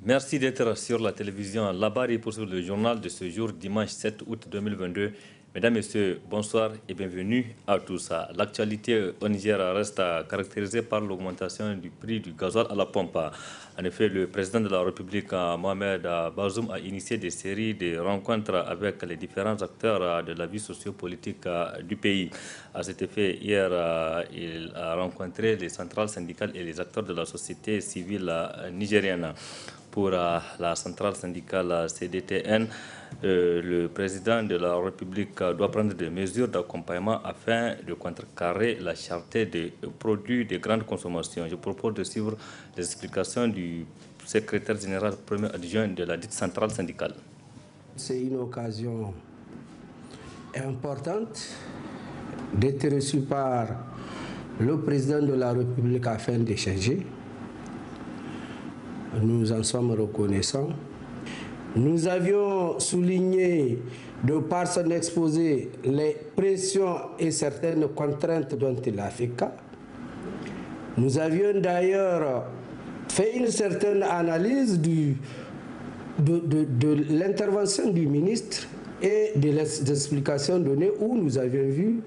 Merci d'être sur la télévision Labari pour le journal de ce jour, dimanche 7 août 2022. Mesdames, Messieurs, bonsoir et bienvenue à tous. L'actualité au Niger reste caractérisée par l'augmentation du prix du gasoil à la pompe. En effet, le président de la République, Mohamed Bazoum, a initié des séries de rencontres avec les différents acteurs de la vie sociopolitique du pays. À cet effet, hier, il a rencontré les centrales syndicales et les acteurs de la société civile nigérienne. Pour la centrale syndicale CDTN, le président de la République doit prendre des mesures d'accompagnement afin de contrecarrer la cherté des produits de grande consommation. Je propose de suivre les explications du secrétaire général premier adjoint de la dite centrale syndicale. C'est une occasion importante d'être reçu par le président de la République afin d'échanger. Nous en sommes reconnaissants. Nous avions souligné, de par son exposé, les pressions et certaines contraintes dont il a fait cas. Nous avions d'ailleurs fait une certaine analyse de l'intervention du ministre et des explications données où nous avions vu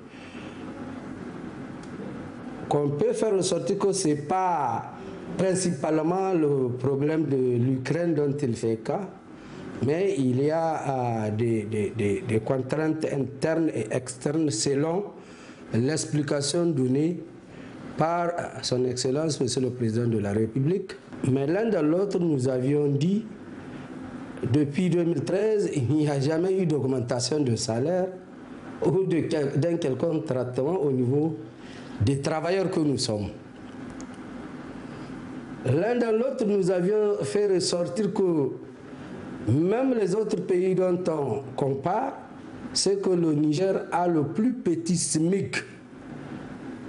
qu'on peut faire ressortir que ce n'est pas principalement le problème de l'Ukraine dont il fait cas, mais il y a des contraintes internes et externes selon l'explication donnée par son Excellence, Monsieur le Président de la République. Mais l'un dans l'autre, nous avions dit, depuis 2013, il n'y a jamais eu d'augmentation de salaire ou d'un quelconque traitement au niveau des travailleurs que nous sommes. L'un dans l'autre, nous avions fait ressortir que même les autres pays dont on compare, c'est que le Niger a le plus petit SMIC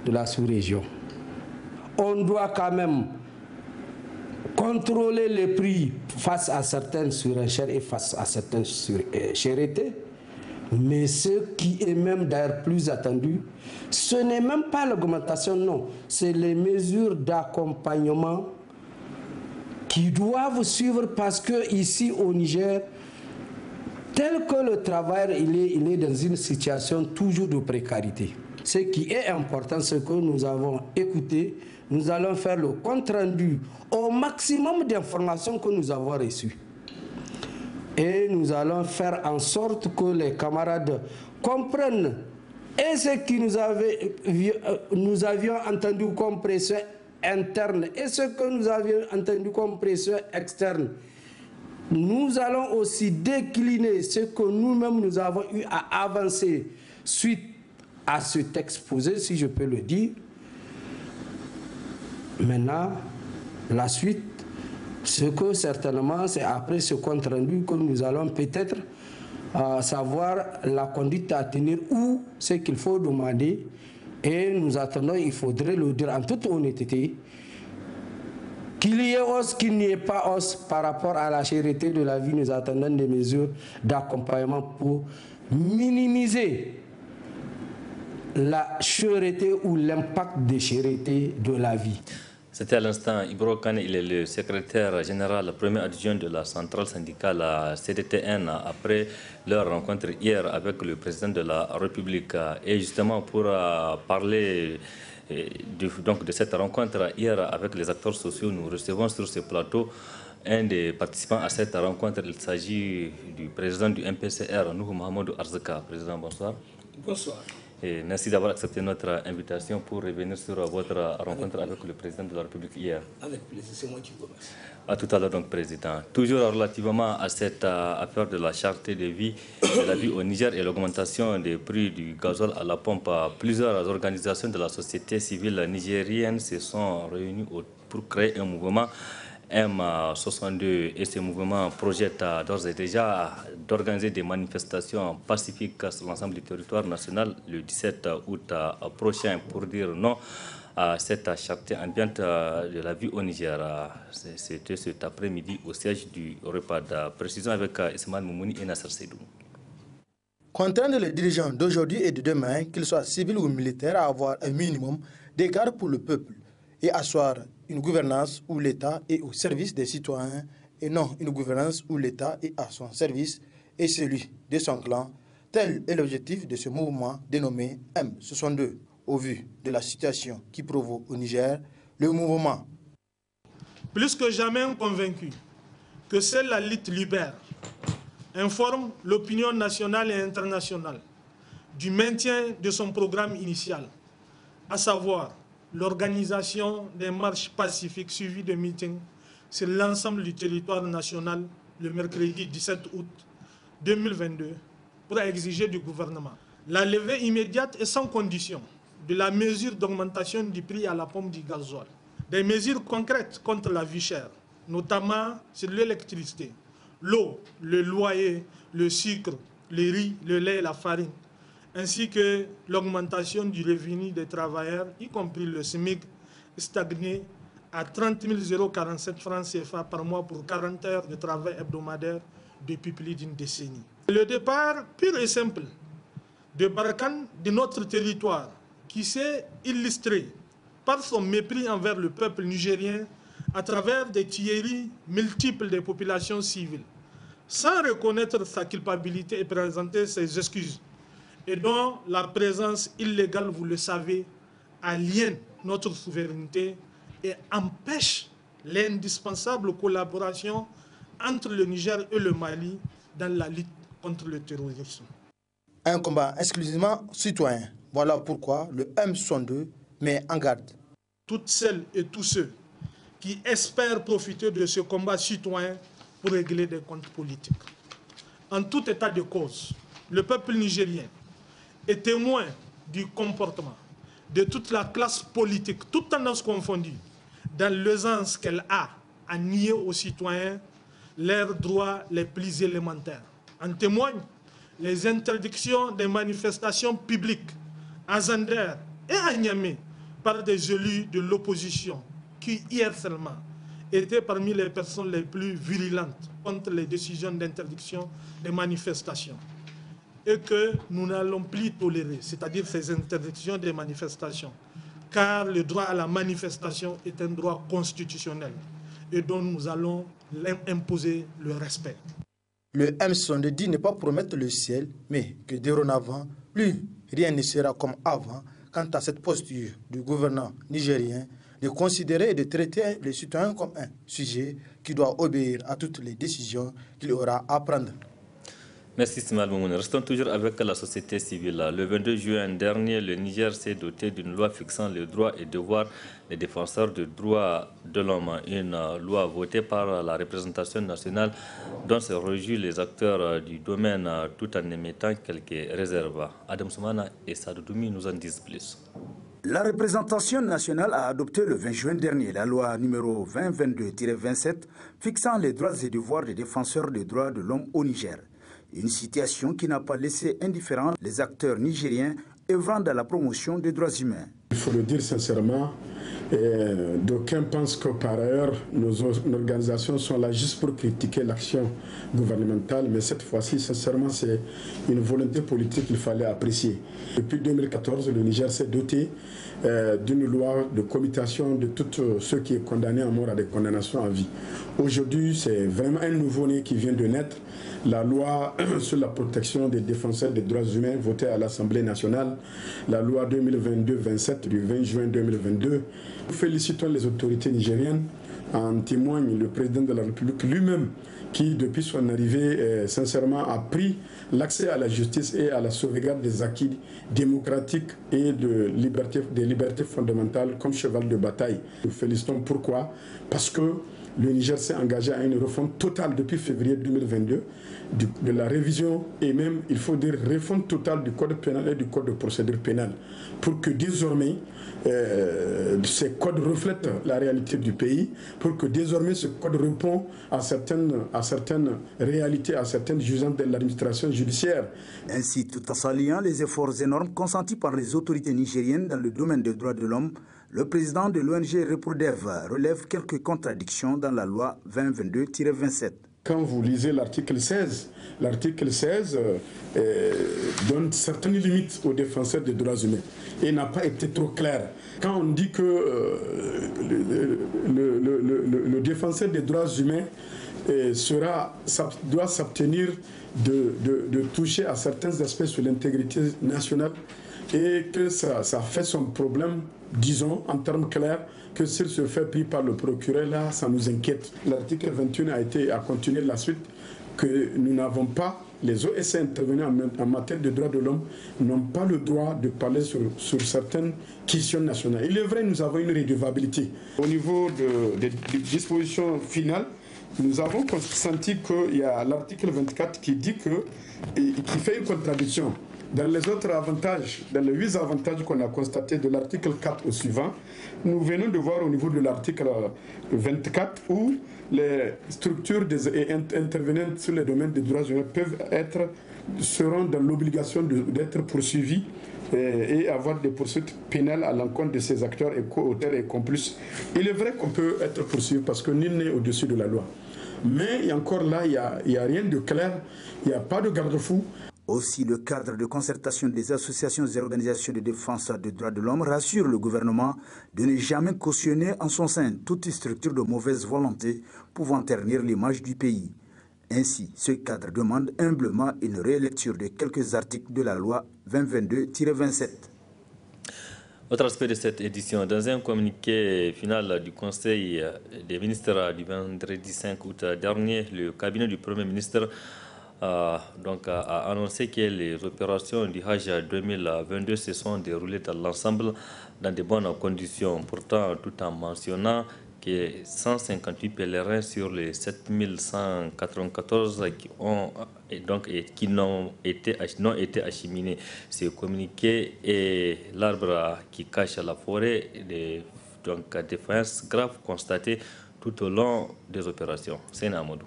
de la sous-région. On doit quand même contrôler les prix face à certaines surenchères et face à certaines chérités. Mais ce qui est même d'ailleurs plus attendu, ce n'est même pas l'augmentation, non. C'est les mesures d'accompagnement qui doivent suivre parce que ici au Niger, tel que le travail, il est dans une situation toujours de précarité. Ce qui est important, c'est que nous avons écouté, nous allons faire le compte-rendu au maximum d'informations que nous avons reçues. Et nous allons faire en sorte que les camarades comprennent et ce que nous avions entendu comme pression interne et ce que nous avions entendu comme pression externe. Nous allons aussi décliner ce que nous-mêmes nous avons eu à avancer suite à cet exposé, si je peux le dire. Maintenant, la suite, ce que certainement, c'est après ce compte rendu que nous allons peut-être savoir la conduite à tenir ou ce qu'il faut demander. Et nous attendons, il faudrait le dire en toute honnêteté, qu'il y ait hausse, qu'il n'y ait pas hausse par rapport à la cherté de la vie. Nous attendons des mesures d'accompagnement pour minimiser la cherté ou l'impact de cherté de la vie. C'était à l'instant Ibro Kane, il est le secrétaire général, premier adjoint de la centrale syndicale CDTN après leur rencontre hier avec le président de la République. Et justement pour parler de cette rencontre hier avec les acteurs sociaux, nous recevons sur ce plateau un des participants à cette rencontre. Il s'agit du président du MPCR, Nuhu Mohamedou Arzika. Président, bonsoir. Bonsoir. Et merci d'avoir accepté notre invitation pour revenir sur votre rencontre avec le président de la République hier. Avec plaisir, c'est moi qui vous remercie. À tout à l'heure, donc, président. Toujours relativement à cette affaire de la cherté de la vie au Niger et l'augmentation des prix du gasoil à la pompe, plusieurs organisations de la société civile nigérienne se sont réunies pour créer un mouvement M62 et ce mouvement projette d'ores et déjà d'organiser des manifestations pacifiques sur l'ensemble du territoire national le 17 août prochain pour dire non à cette cherté ambiante de la vie au Niger. C'était cet après-midi au siège du REPAD. Précision avec Ismaël Moumouni et Nasser Seydou. Contraindre les dirigeants d'aujourd'hui et de demain, qu'ils soient civils ou militaires, à avoir un minimum d'égard pour le peuple et asseoir une gouvernance où l'État est au service des citoyens et non une gouvernance où l'État est à son service et celui de son clan. Tel est l'objectif de ce mouvement dénommé M62. Au vu de la situation qui provoque au Niger, le mouvement, plus que jamais convaincu que seule la lutte libère, informe l'opinion nationale et internationale du maintien de son programme initial, à savoir l'organisation des marches pacifiques suivies de meetings sur l'ensemble du territoire national le mercredi 17 août 2022 pour exiger du gouvernement la levée immédiate et sans condition de la mesure d'augmentation du prix à la pompe du gasoil, des mesures concrètes contre la vie chère, notamment sur l'électricité, l'eau, le loyer, le sucre, le riz, le lait et la farine, ainsi que l'augmentation du revenu des travailleurs, y compris le SMIC, stagné à 30 047 francs CFA par mois pour 40 heures de travail hebdomadaire depuis plus d'une décennie. Le départ pur et simple de Barkhane de notre territoire, qui s'est illustré par son mépris envers le peuple nigérien à travers des tueries multiples des populations civiles, sans reconnaître sa culpabilité et présenter ses excuses, et dont la présence illégale, vous le savez, aliène notre souveraineté et empêche l'indispensable collaboration entre le Niger et le Mali dans la lutte contre le terrorisme. Un combat exclusivement citoyen. Voilà pourquoi le M62 met en garde toutes celles et tous ceux qui espèrent profiter de ce combat citoyen pour régler des comptes politiques. En tout état de cause, le peuple nigérien est témoin du comportement de toute la classe politique, toutes tendances confondues, dans l'aisance qu'elle a à nier aux citoyens leurs droits les plus élémentaires. En témoignent les interdictions des manifestations publiques à Zander et à Niamey par des élus de l'opposition qui, hier seulement, étaient parmi les personnes les plus virulentes contre les décisions d'interdiction des manifestations et que nous n'allons plus tolérer, c'est-à-dire ces interdictions des manifestations, car le droit à la manifestation est un droit constitutionnel et dont nous allons imposer le respect. Le M62 dit ne pas promettre le ciel, mais que dorénavant, plus rien ne sera comme avant quant à cette posture du gouvernement nigérien de considérer et de traiter les citoyens comme un sujet qui doit obéir à toutes les décisions qu'il aura à prendre. Merci Simal Moumouni. Restons toujours avec la société civile. Le 22 juin dernier, le Niger s'est doté d'une loi fixant les droits et devoirs des défenseurs des droits de l'homme. Une loi votée par la représentation nationale dont se réjouissent les acteurs du domaine tout en émettant quelques réserves. Adam Soumana et Sadou Doumi nous en disent plus. La représentation nationale a adopté le 20 juin dernier la loi numéro 2022-27 fixant les droits et devoirs des défenseurs des droits de l'homme au Niger. Une situation qui n'a pas laissé indifférents les acteurs nigériens œuvrant dans la promotion des droits humains. Il faut le dire sincèrement, d'aucuns pensent que par ailleurs nos organisations sont là juste pour critiquer l'action gouvernementale, mais cette fois-ci, sincèrement, c'est une volonté politique qu'il fallait apprécier. Depuis 2014, le Niger s'est doté d'une loi de commutation de tous ceux qui sont condamnés à mort à des condamnations à vie. Aujourd'hui, c'est vraiment un nouveau-né qui vient de naître. La loi sur la protection des défenseurs des droits humains votée à l'Assemblée nationale, la loi 2022-27 du 20 juin 2022. Nous félicitons les autorités nigériennes, en témoigne le président de la République lui-même qui, depuis son arrivée, sincèrement a pris l'accès à la justice et à la sauvegarde des acquis démocratiques et des libertés fondamentales comme cheval de bataille. Nous félicitons pourquoi? Parce que le Niger s'est engagé à une refonte totale depuis février 2022 de la révision et même, il faut dire, refonte totale du code pénal et du code de procédure pénale pour que désormais ces codes reflètent la réalité du pays, pour que désormais ce code répond à certaines réalités, à certaines jugeances de l'administration judiciaire. Ainsi, tout en saluant les efforts énormes consentis par les autorités nigériennes dans le domaine des droits de l'homme, le président de l'ONG Reprodev relève quelques contradictions dans la loi 2022-27. Quand vous lisez l'article 16 donne certaines limites aux défenseurs des droits humains et n'a pas été trop clair. Quand on dit que le défenseur des droits humains doit s'abstenir de toucher à certains aspects sur l'intégrité nationale et que ça fait son problème, disons en termes clairs, que s'il se fait pris par le procureur, là, ça nous inquiète. L'article 21 a continué la suite, que nous n'avons pas, les OSC intervenus en matière de droits de l'homme n'ont pas le droit de parler sur certaines questions nationales. Il est vrai, nous avons une redevabilité. Au niveau des dispositions finales, nous avons senti qu'il y a l'article 24 qui dit qui fait une contradiction. Dans les autres avantages, dans les 8 avantages qu'on a constatés de l'article 4 au suivant, nous venons de voir au niveau de l'article 24 où les structures intervenantes sur les domaines des droits humains seront dans l'obligation d'être poursuivies et avoir des poursuites pénales à l'encontre de ces acteurs et co-auteurs et complices. Il est vrai qu'on peut être poursuivi parce que nul n'est au-dessus de la loi. Mais encore là, il n'y a rien de clair, il n'y a pas de garde-fou. Aussi, le cadre de concertation des associations et organisations de défense des droits de l'homme rassure le gouvernement de ne jamais cautionner en son sein toute structure de mauvaise volonté pouvant ternir l'image du pays. Ainsi, ce cadre demande humblement une rélecture de quelques articles de la loi 2022-27. Autre aspect de cette édition, dans un communiqué final du Conseil des ministres du vendredi 5 août dernier, le cabinet du Premier ministre a annoncé que les opérations du Hajj 2022 se sont déroulées dans l'ensemble dans de bonnes conditions. Pourtant, tout en mentionnant que 158 pèlerins sur les 7194 qui n'ont été acheminés. Ce communiqué est l'arbre qui cache la forêt, des défaillances graves constatées tout au long des opérations. C'est Amadou.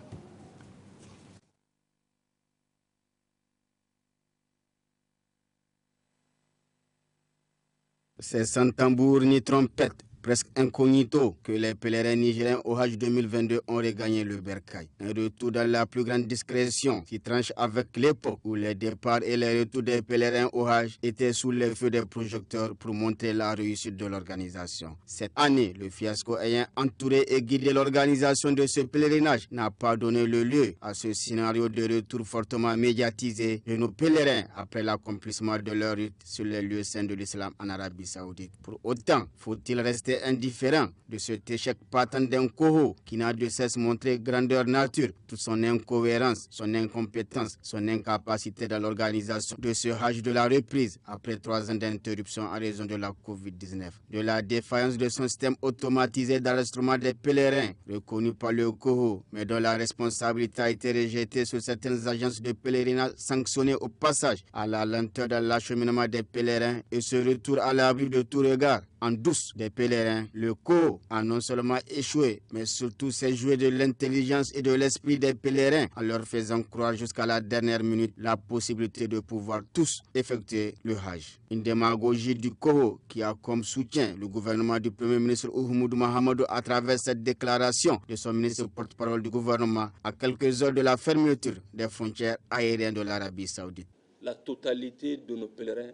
C'est sans tambour ni trompette, presque incognito, que les pèlerins nigériens au Hajj 2022 ont regagné le bercail. Un retour dans la plus grande discrétion qui tranche avec l'époque où les départs et les retours des pèlerins au Hajj étaient sous les feux des projecteurs pour montrer la réussite de l'organisation. Cette année, le fiasco ayant entouré et guidé l'organisation de ce pèlerinage n'a pas donné le lieu à ce scénario de retour fortement médiatisé de nos pèlerins après l'accomplissement de leur rite sur les lieux saints de l'islam en Arabie Saoudite. Pour autant, faut-il rester indifférent de cet échec patent d'un Coho qui n'a de cesse montré grandeur nature, toute son incohérence, son incompétence, son incapacité dans l'organisation de ce Hajj de la reprise après 3 ans d'interruption en raison de la Covid-19, de la défaillance de son système automatisé d'enregistrement des pèlerins reconnu par le Coho, mais dont la responsabilité a été rejetée sur certaines agences de pèlerinage sanctionnées au passage à la lenteur dans l'acheminement des pèlerins et ce retour à l'abri de tout regard en douce des pèlerins. Le Coho a non seulement échoué, mais surtout s'est joué de l'intelligence et de l'esprit des pèlerins en leur faisant croire jusqu'à la dernière minute la possibilité de pouvoir tous effectuer le Hajj. Une démagogie du Coho qui a comme soutien le gouvernement du Premier ministre Oumoudou Mahamadou à travers cette déclaration de son ministre porte-parole du gouvernement à quelques heures de la fermeture des frontières aériennes de l'Arabie Saoudite. La totalité de nos pèlerins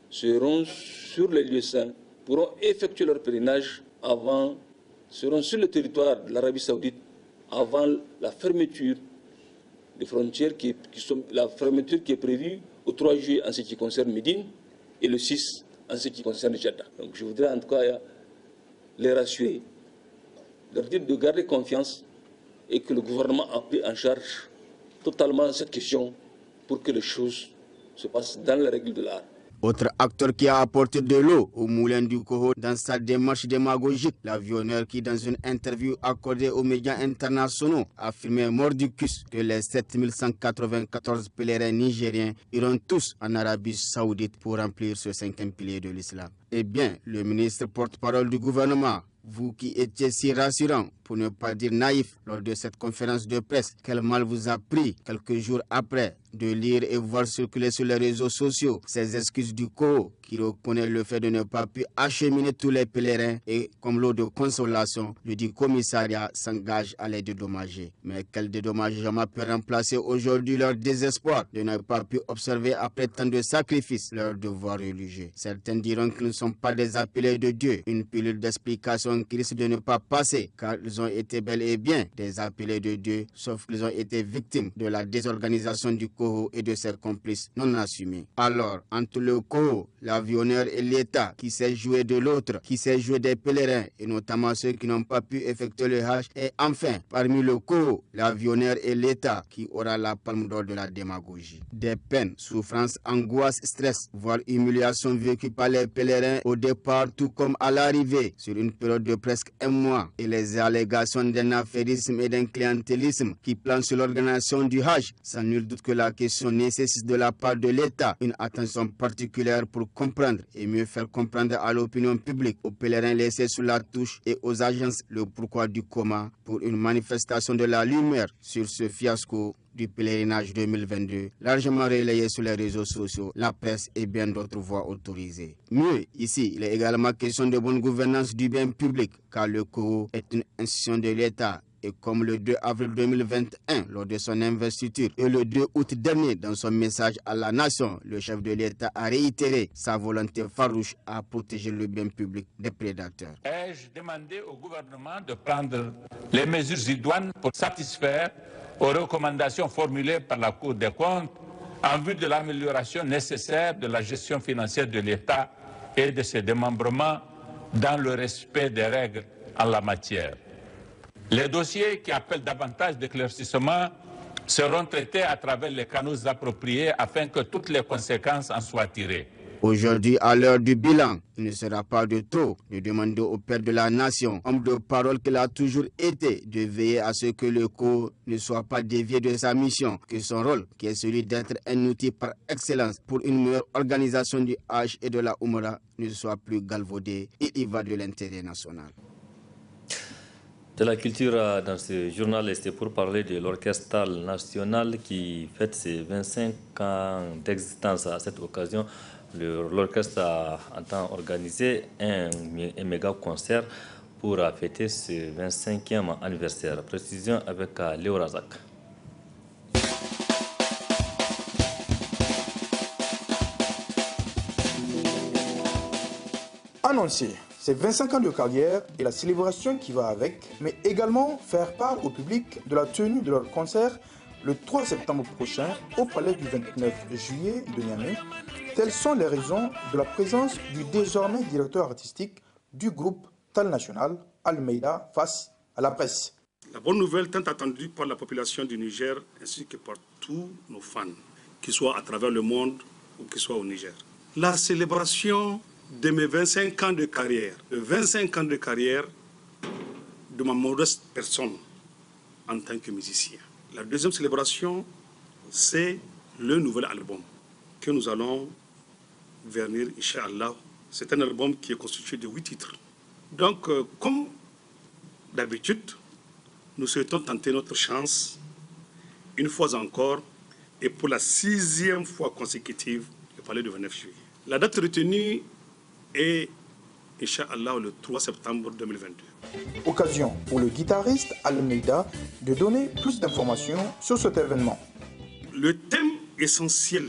seront sur les lieux saints, pourront effectuer leur pèlerinage seront sur le territoire de l'Arabie Saoudite avant la fermeture des frontières la fermeture qui est prévue au 3 juillet en ce qui concerne Médine et le 6 en ce qui concerne Jeddah. Donc je voudrais en tout cas les rassurer, leur dire de garder confiance et que le gouvernement a pris en charge totalement cette question pour que les choses se passent dans les règles de l'art. Autre acteur qui a apporté de l'eau au moulin du Coho dans sa démarche démagogique, l'avionneur qui, dans une interview accordée aux médias internationaux, a affirmé mordicus que les 7194 pèlerins nigériens iront tous en Arabie Saoudite pour remplir ce 5e pilier de l'islam. Eh bien, le ministre porte-parole du gouvernement, vous qui étiez si rassurant pour ne pas dire naïf, lors de cette conférence de presse. Quel mal vous a pris quelques jours après de lire et voir circuler sur les réseaux sociaux ces excuses du COO qui reconnaît le fait de ne pas pu acheminer tous les pèlerins et comme lot de consolation, le dit commissariat s'engage à les dédommager. Mais quel dédommagement peut remplacer aujourd'hui leur désespoir de ne pas pu observer après tant de sacrifices leur devoir religieux? Certains diront qu'ils ne sont pas des appelés de Dieu, une pilule d'explication qui risque de ne pas passer car ils ont été bel et bien des appelés de Dieu, sauf qu'ils ont été victimes de la désorganisation du COO et de ses complices non assumés. Alors, entre le COO, l'avionneur et l'État, qui s'est joué de l'autre, qui s'est joué des pèlerins et notamment ceux qui n'ont pas pu effectuer le Hajj, et enfin, parmi le COO, l'avionneur et l'État, qui aura la palme d'or de la démagogie. Des peines, souffrances, angoisses, stress, voire humiliation vécues par les pèlerins au départ tout comme à l'arrivée, sur une période de presque un mois, et les allégations d'un affairisme et d'un clientélisme qui planent sur l'organisation du Hajj, sans nul doute que la question nécessite de la part de l'État une attention particulière pour comprendre et mieux faire comprendre à l'opinion publique, aux pèlerins laissés sous la touche et aux agences le pourquoi du comment pour une manifestation de la lumière sur ce fiasco du pèlerinage 2022, largement relayé sur les réseaux sociaux, la presse et bien d'autres voix autorisées. Mieux, ici, il est également question de bonne gouvernance du bien public, car le COO est une institution de l'État. Et comme le 2 avril 2021, lors de son investiture, et le 2 août dernier, dans son message à la nation, le chef de l'État a réitéré sa volonté farouche à protéger le bien public des prédateurs. Ai-je demandé au gouvernement de prendre les mesures idoines pour satisfaire aux recommandations formulées par la Cour des comptes en vue de l'amélioration nécessaire de la gestion financière de l'État et de ses démembrements dans le respect des règles en la matière. Les dossiers qui appellent davantage d'éclaircissement seront traités à travers les canaux appropriés afin que toutes les conséquences en soient tirées. Aujourd'hui, à l'heure du bilan, il ne sera pas de trop de demander au Père de la Nation, homme de parole qu'il a toujours été, de veiller à ce que le COO ne soit pas dévié de sa mission, que son rôle, qui est celui d'être un outil par excellence pour une meilleure organisation du Hajj et de la Oumra, ne soit plus galvaudé. Il y va de l'intérêt national. De la culture dans ce journal, c'était pour parler de l'Orchestre national qui fête ses 25 ans d'existence. À cette occasion, l'orchestre entend organiser un méga concert pour fêter ce 25e anniversaire. Précision avec Léo Razak. Annoncé. C'est 25 ans de carrière et la célébration qui va avec, mais également faire part au public de la tenue de leur concert le 3 septembre prochain au palais du 29 juillet de Niamey. Telles sont les raisons de la présence du désormais directeur artistique du groupe Tal National, Almeida, face à la presse. La bonne nouvelle tant attendue par la population du Niger ainsi que par tous nos fans, qu'ils soient à travers le monde ou qu'ils soient au Niger. La célébration de mes 25 ans de carrière, de 25 ans de carrière de ma modeste personne en tant que musicien. La deuxième célébration, c'est le nouvel album que nous allons vernir, Inch'Allah. C'est un album qui est constitué de 8 titres. Donc, comme d'habitude, nous souhaitons tenter notre chance une fois encore et pour la 6e fois consécutive, le palais du 29 juillet. La date retenue est, Inch'Allah, le 3 septembre 2022. Occasion pour le guitariste Almeida de donner plus d'informations sur cet événement. Le thème essentiel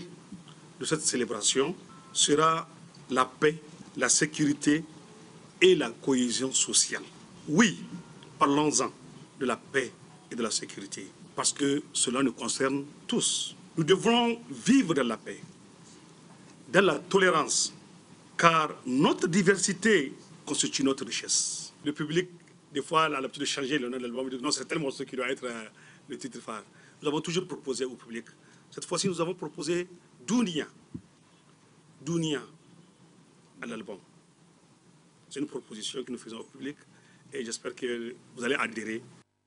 de cette célébration sera la paix, la sécurité et la cohésion sociale. Oui, parlons-en de la paix et de la sécurité, parce que cela nous concerne tous. Nous devrons vivre dans la paix, dans la tolérance, car notre diversité constitue notre richesse. Le public, des fois, a l'habitude de changer le nom de l'album. Non, c'est tel morceau qui doit être le titre phare. Nous avons toujours proposé au public. Cette fois-ci, nous avons proposé Dounia. Dounia à l'album. C'est une proposition que nous faisons au public et j'espère que vous allez adhérer.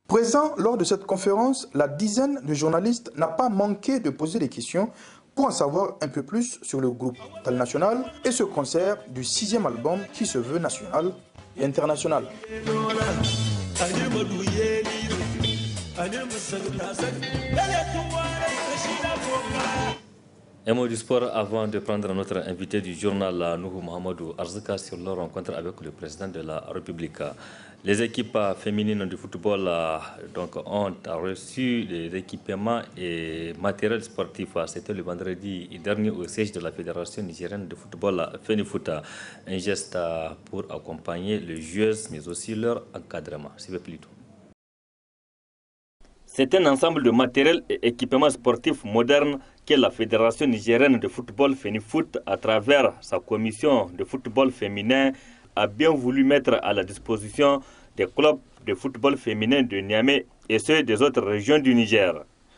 Présent lors de cette conférence, la dizaine de journalistes n'a pas manqué de poser des questions pour en savoir un peu plus sur le groupe Tal National et ce concert du 6e album qui se veut national et international. Un mot du sport avant de prendre notre invité du journal, Nuhu Mohamedou Arzika, sur leur rencontre avec le président de la République. Les équipes féminines du football donc, ont reçu des équipements et matériel sportif. C'était le vendredi dernier au siège de la Fédération nigérienne de football, FENIFOOT. Un geste pour accompagner les joueuses, mais aussi leur encadrement. Suivez plutôt. C'est un ensemble de matériel et équipements sportifs modernes que la Fédération nigérienne de football FENIFOOT, à travers sa commission de football féminin, a bien voulu mettre à la disposition des clubs de football féminin de Niamey et ceux des autres régions du Niger.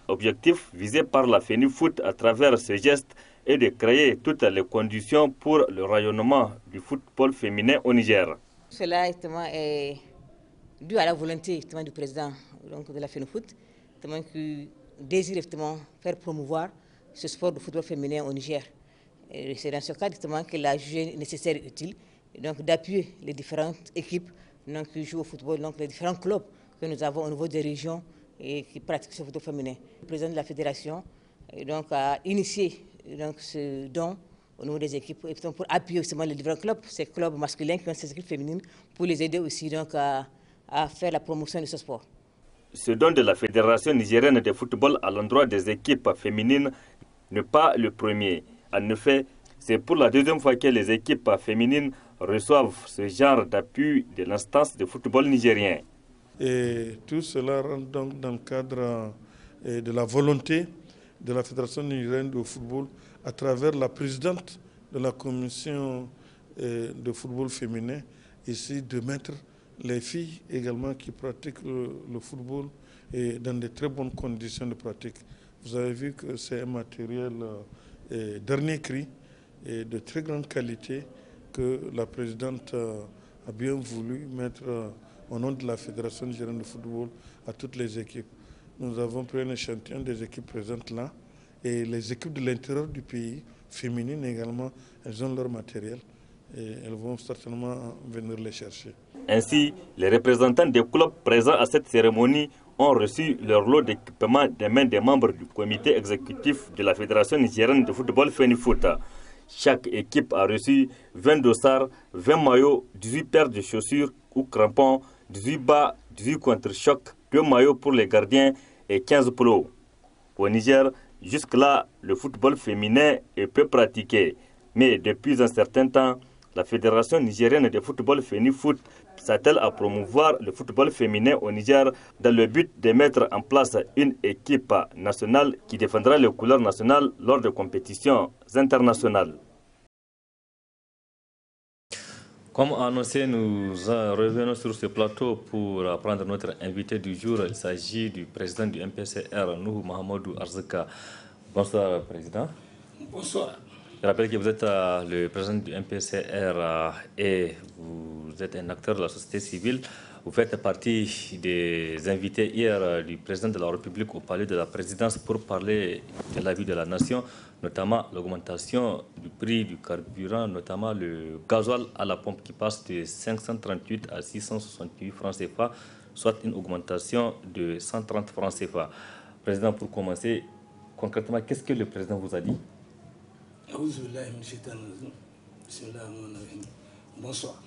Objectif visé par la FENIFOOT à travers ce geste est de créer toutes les conditions pour le rayonnement du football féminin au Niger. Cela est dû à la volonté du président de la FENIFOOT, qui désire faire promouvoir ce sport de football féminin au Niger. C'est dans ce cadre qu'il a jugé nécessaire et utile d'appuyer les différentes équipes qui jouent au football, les différents clubs que nous avons au niveau des régions et qui pratiquent ce football féminin. Le président de la fédération a initié ce don au niveau des équipes pour appuyer justement les différents clubs, ces clubs masculins qui ont ces équipes féminines, pour les aider aussi à faire la promotion de ce sport. Ce don de la Fédération nigérienne de football à l'endroit des équipes féminines n'est pas le premier. En effet, c'est pour la deuxième fois que les équipes féminines reçoivent ce genre d'appui de l'instance de football nigérien. Et tout cela rentre donc dans le cadre de la volonté de la Fédération nigérienne de football à travers la présidente de la commission de football féminin ici de mettre les filles également qui pratiquent le football et dans de très bonnes conditions de pratique. Vous avez vu que c'est un matériel dernier cri et de très grande qualité que la présidente a bien voulu mettre au nom de la Fédération nigérienne de football à toutes les équipes. Nous avons pris un échantillon des équipes présentes là et les équipes de l'intérieur du pays, féminines également, elles ont leur matériel et elles vont certainement venir les chercher. Ainsi, les représentants des clubs présents à cette cérémonie ont reçu leur lot d'équipements des mains des membres du comité exécutif de la Fédération nigérienne de football FENIFOOT. Chaque équipe a reçu 20 dossards, 20 maillots, 18 paires de chaussures ou crampons, 18 bas, 18 contre-chocs, 2 maillots pour les gardiens et 15 polos. Au Niger, jusque-là, le football féminin est peu pratiqué. Mais depuis un certain temps, la Fédération nigérienne de football FENIFOOT s'attelle à promouvoir le football féminin au Niger dans le but de mettre en place une équipe nationale qui défendra les couleurs nationales lors de compétitions internationales. Comme annoncé, nous revenons sur ce plateau pour prendre notre invité du jour. Il s'agit du président du MPCR, Nuhu Mohamedou Arzika. Bonsoir, président. Bonsoir. Je rappelle que vous êtes le président du MPCR et vous êtes un acteur de la société civile. Vous faites partie des invités hier du président de la République au palais de la présidence pour parler de la vie de la nation, notamment l'augmentation du prix du carburant, notamment le gasoil à la pompe qui passe de 538 à 668 francs CFA, soit une augmentation de 130 francs CFA. Président, pour commencer, concrètement, qu'est-ce que le président vous a dit? Bonsoir.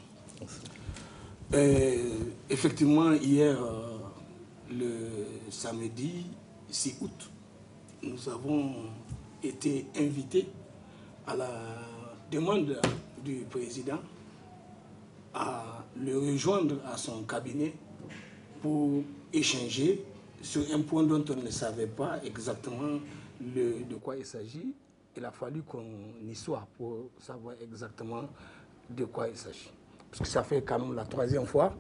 Effectivement, hier, le samedi 6 août, nous avons été invités à la demande du président à le rejoindre à son cabinet pour échanger sur un point dont on ne savait pas exactement de quoi il s'agit. Il a fallu qu'on y soit pour savoir exactement de quoi il s'agit. Parce que ça fait quand même la 3e fois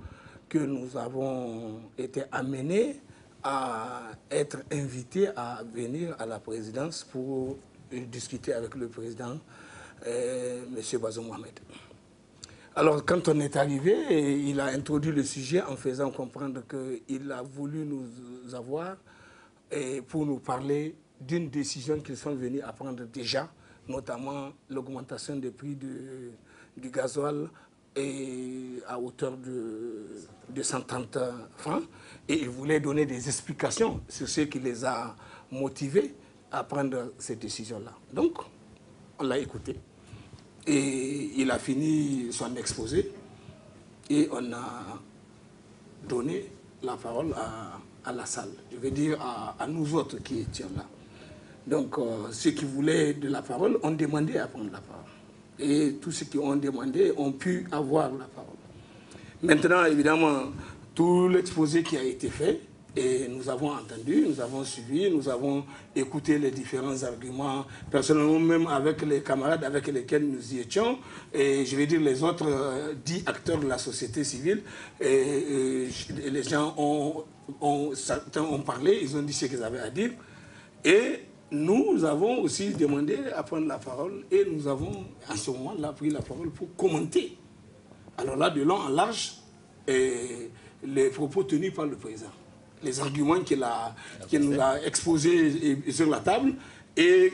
que nous avons été amenés à être invités à venir à la présidence pour discuter avec le président, M. Bazoum Mohamed. Alors, quand on est arrivé, il a introduit le sujet en faisant comprendre qu'il a voulu nous avoir pour nous parler d'une décision qu'ils sont venus à prendre déjà, notamment l'augmentation des prix du gasoil à hauteur de 130 francs, et il voulait donner des explications sur ce qui les a motivés à prendre cette décision-là. Donc, on l'a écouté, et il a fini son exposé, et on a donné la parole à la salle, je veux dire à nous autres qui étions là. Donc, ceux qui voulaient de la parole ont demandé à prendre la parole. Et tous ceux qui ont demandé ont pu avoir la parole. Maintenant, évidemment, tout l'exposé qui a été fait, et nous avons entendu, nous avons suivi, nous avons écouté les différents arguments, personnellement même avec les camarades avec lesquels nous y étions, et je vais dire les autres 10 acteurs de la société civile, et les gens certains ont parlé, ils ont dit ce qu'ils avaient à dire, et nous avons aussi demandé à prendre la parole, et nous avons à ce moment-là pris la parole pour commenter. Alors là, de long en large, les propos tenus par le président, les arguments qu'il nous a exposés sur la table, et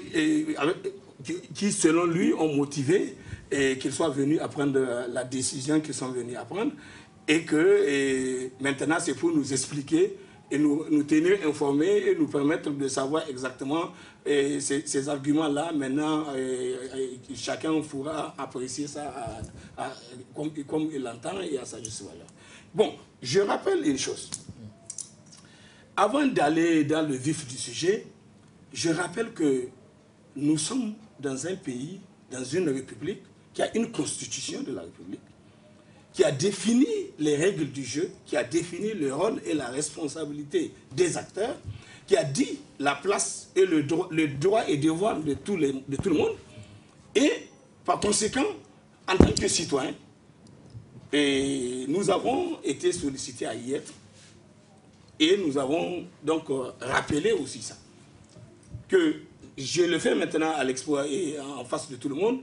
qui, selon lui, ont motivé qu'ils soient venus à prendre la décision qu'ils sont venus à prendre, et que maintenant, c'est pour nous expliquer et nous tenir informés et nous permettre de savoir exactement ces arguments-là. Maintenant, chacun pourra apprécier ça comme il l'entend et à sa juste valeur. Bon, je rappelle une chose. Avant d'aller dans le vif du sujet, je rappelle que nous sommes dans un pays, dans une république, qui a une constitution de la république, qui a défini les règles du jeu, qui a défini le rôle et la responsabilité des acteurs, qui a dit la place et le droit et devoir de tout le monde. Et par conséquent, en tant que citoyens, nous avons été sollicités à y être. Et nous avons donc rappelé aussi ça. Que je le fais maintenant à l'expo et en face de tout le monde,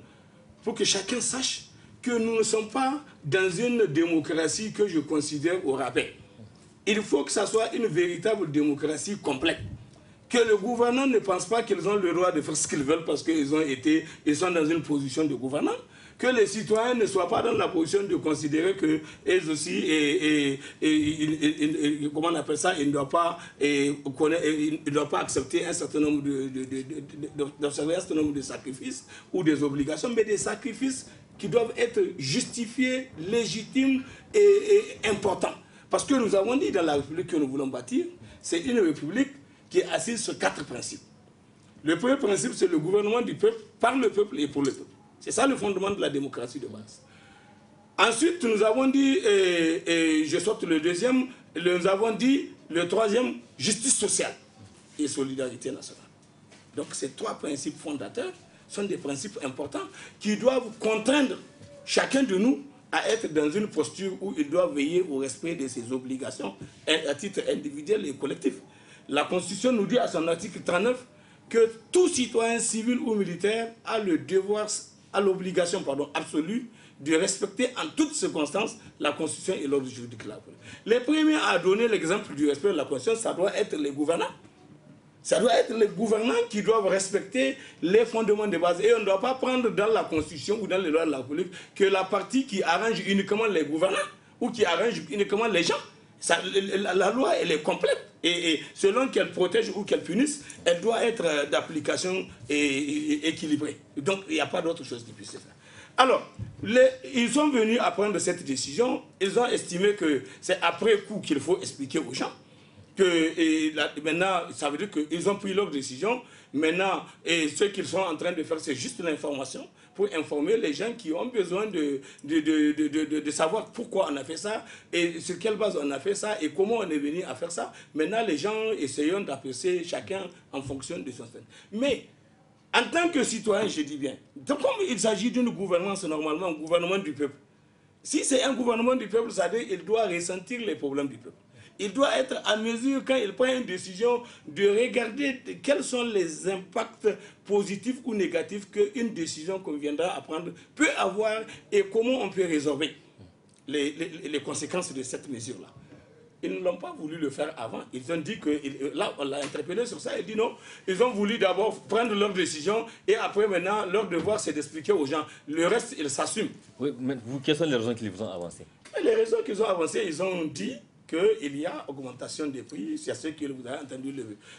pour que chacun sache que nous ne sommes pas dans une démocratie que je considère au rabais. Il faut que ça soit une véritable démocratie complète. Que le gouvernement ne pense pas qu'ils ont le droit de faire ce qu'ils veulent parce qu'ils sont dans une position de gouvernance. Que les citoyens ne soient pas dans la position de considérer qu'eux aussi, comment on appelle ça, ils ne doivent pas accepter un certain nombre d'observer un certain nombre de sacrifices ou des obligations, mais des sacrifices qui doivent être justifiés, légitimes et importants. Parce que nous avons dit dans la République que nous voulons bâtir, c'est une République qui est assise sur 4 principes. Le premier principe, c'est le gouvernement du peuple, par le peuple et pour le peuple. C'est ça le fondement de la démocratie de base. Ensuite, nous avons dit, je saute le deuxième, nous avons dit le troisième, justice sociale et solidarité nationale. Donc ces 3 principes fondateurs sont des principes importants qui doivent contraindre chacun de nous à être dans une posture où il doit veiller au respect de ses obligations à titre individuel et collectif. La Constitution nous dit à son article 39 que tout citoyen civil ou militaire a le devoir, a l'obligation absolue de respecter en toutes circonstances la Constitution et l'ordre juridique. Les premiers à donner l'exemple du respect de la Constitution, ça doit être les gouvernants. Ça doit être les gouvernants qui doivent respecter les fondements de base. Et on ne doit pas prendre dans la Constitution ou dans les lois de la République que la partie qui arrange uniquement les gouvernants ou qui arrange uniquement les gens. La loi, elle est complète. Et selon qu'elle protège ou qu'elle punisse, elle doit être d'application équilibrée. Donc, il n'y a pas d'autre chose qui puisse se faire. Alors, ils sont venus à prendre cette décision. Ils ont estimé que c'est après coup qu'il faut expliquer aux gens. Maintenant, ça veut dire qu'ils ont pris leur décision. Maintenant, ce qu'ils sont en train de faire, c'est juste l'information pour informer les gens qui ont besoin de savoir pourquoi on a fait ça et sur quelle base on a fait ça et comment on est venu à faire ça. Maintenant, les gens essayent d'apprécier chacun en fonction de son statut. Mais, en tant que citoyen, je dis bien, comme il s'agit d'une gouvernance, normalement, un gouvernement du peuple, si c'est un gouvernement du peuple, ça veut dire qu'il doit ressentir les problèmes du peuple. Il doit être à mesure, quand il prend une décision, de regarder quels sont les impacts positifs ou négatifs qu'une décision qu'on viendra à prendre peut avoir et comment on peut résorber les conséquences de cette mesure-là. ils ne l'ont pas voulu le faire avant. Ils ont dit que, là, on l'a interpellé sur ça, il dit non, ils ont voulu d'abord prendre leur décision et après, maintenant, leur devoir, c'est d'expliquer aux gens. Le reste, ils s'assument. Oui, mais vous, quelles sont les raisons qu'ils vous ont avancées? Les raisons qu'ils ont avancées, ils ont dit qu'il y a augmentation des prix. C'est ce que vous avez entendu,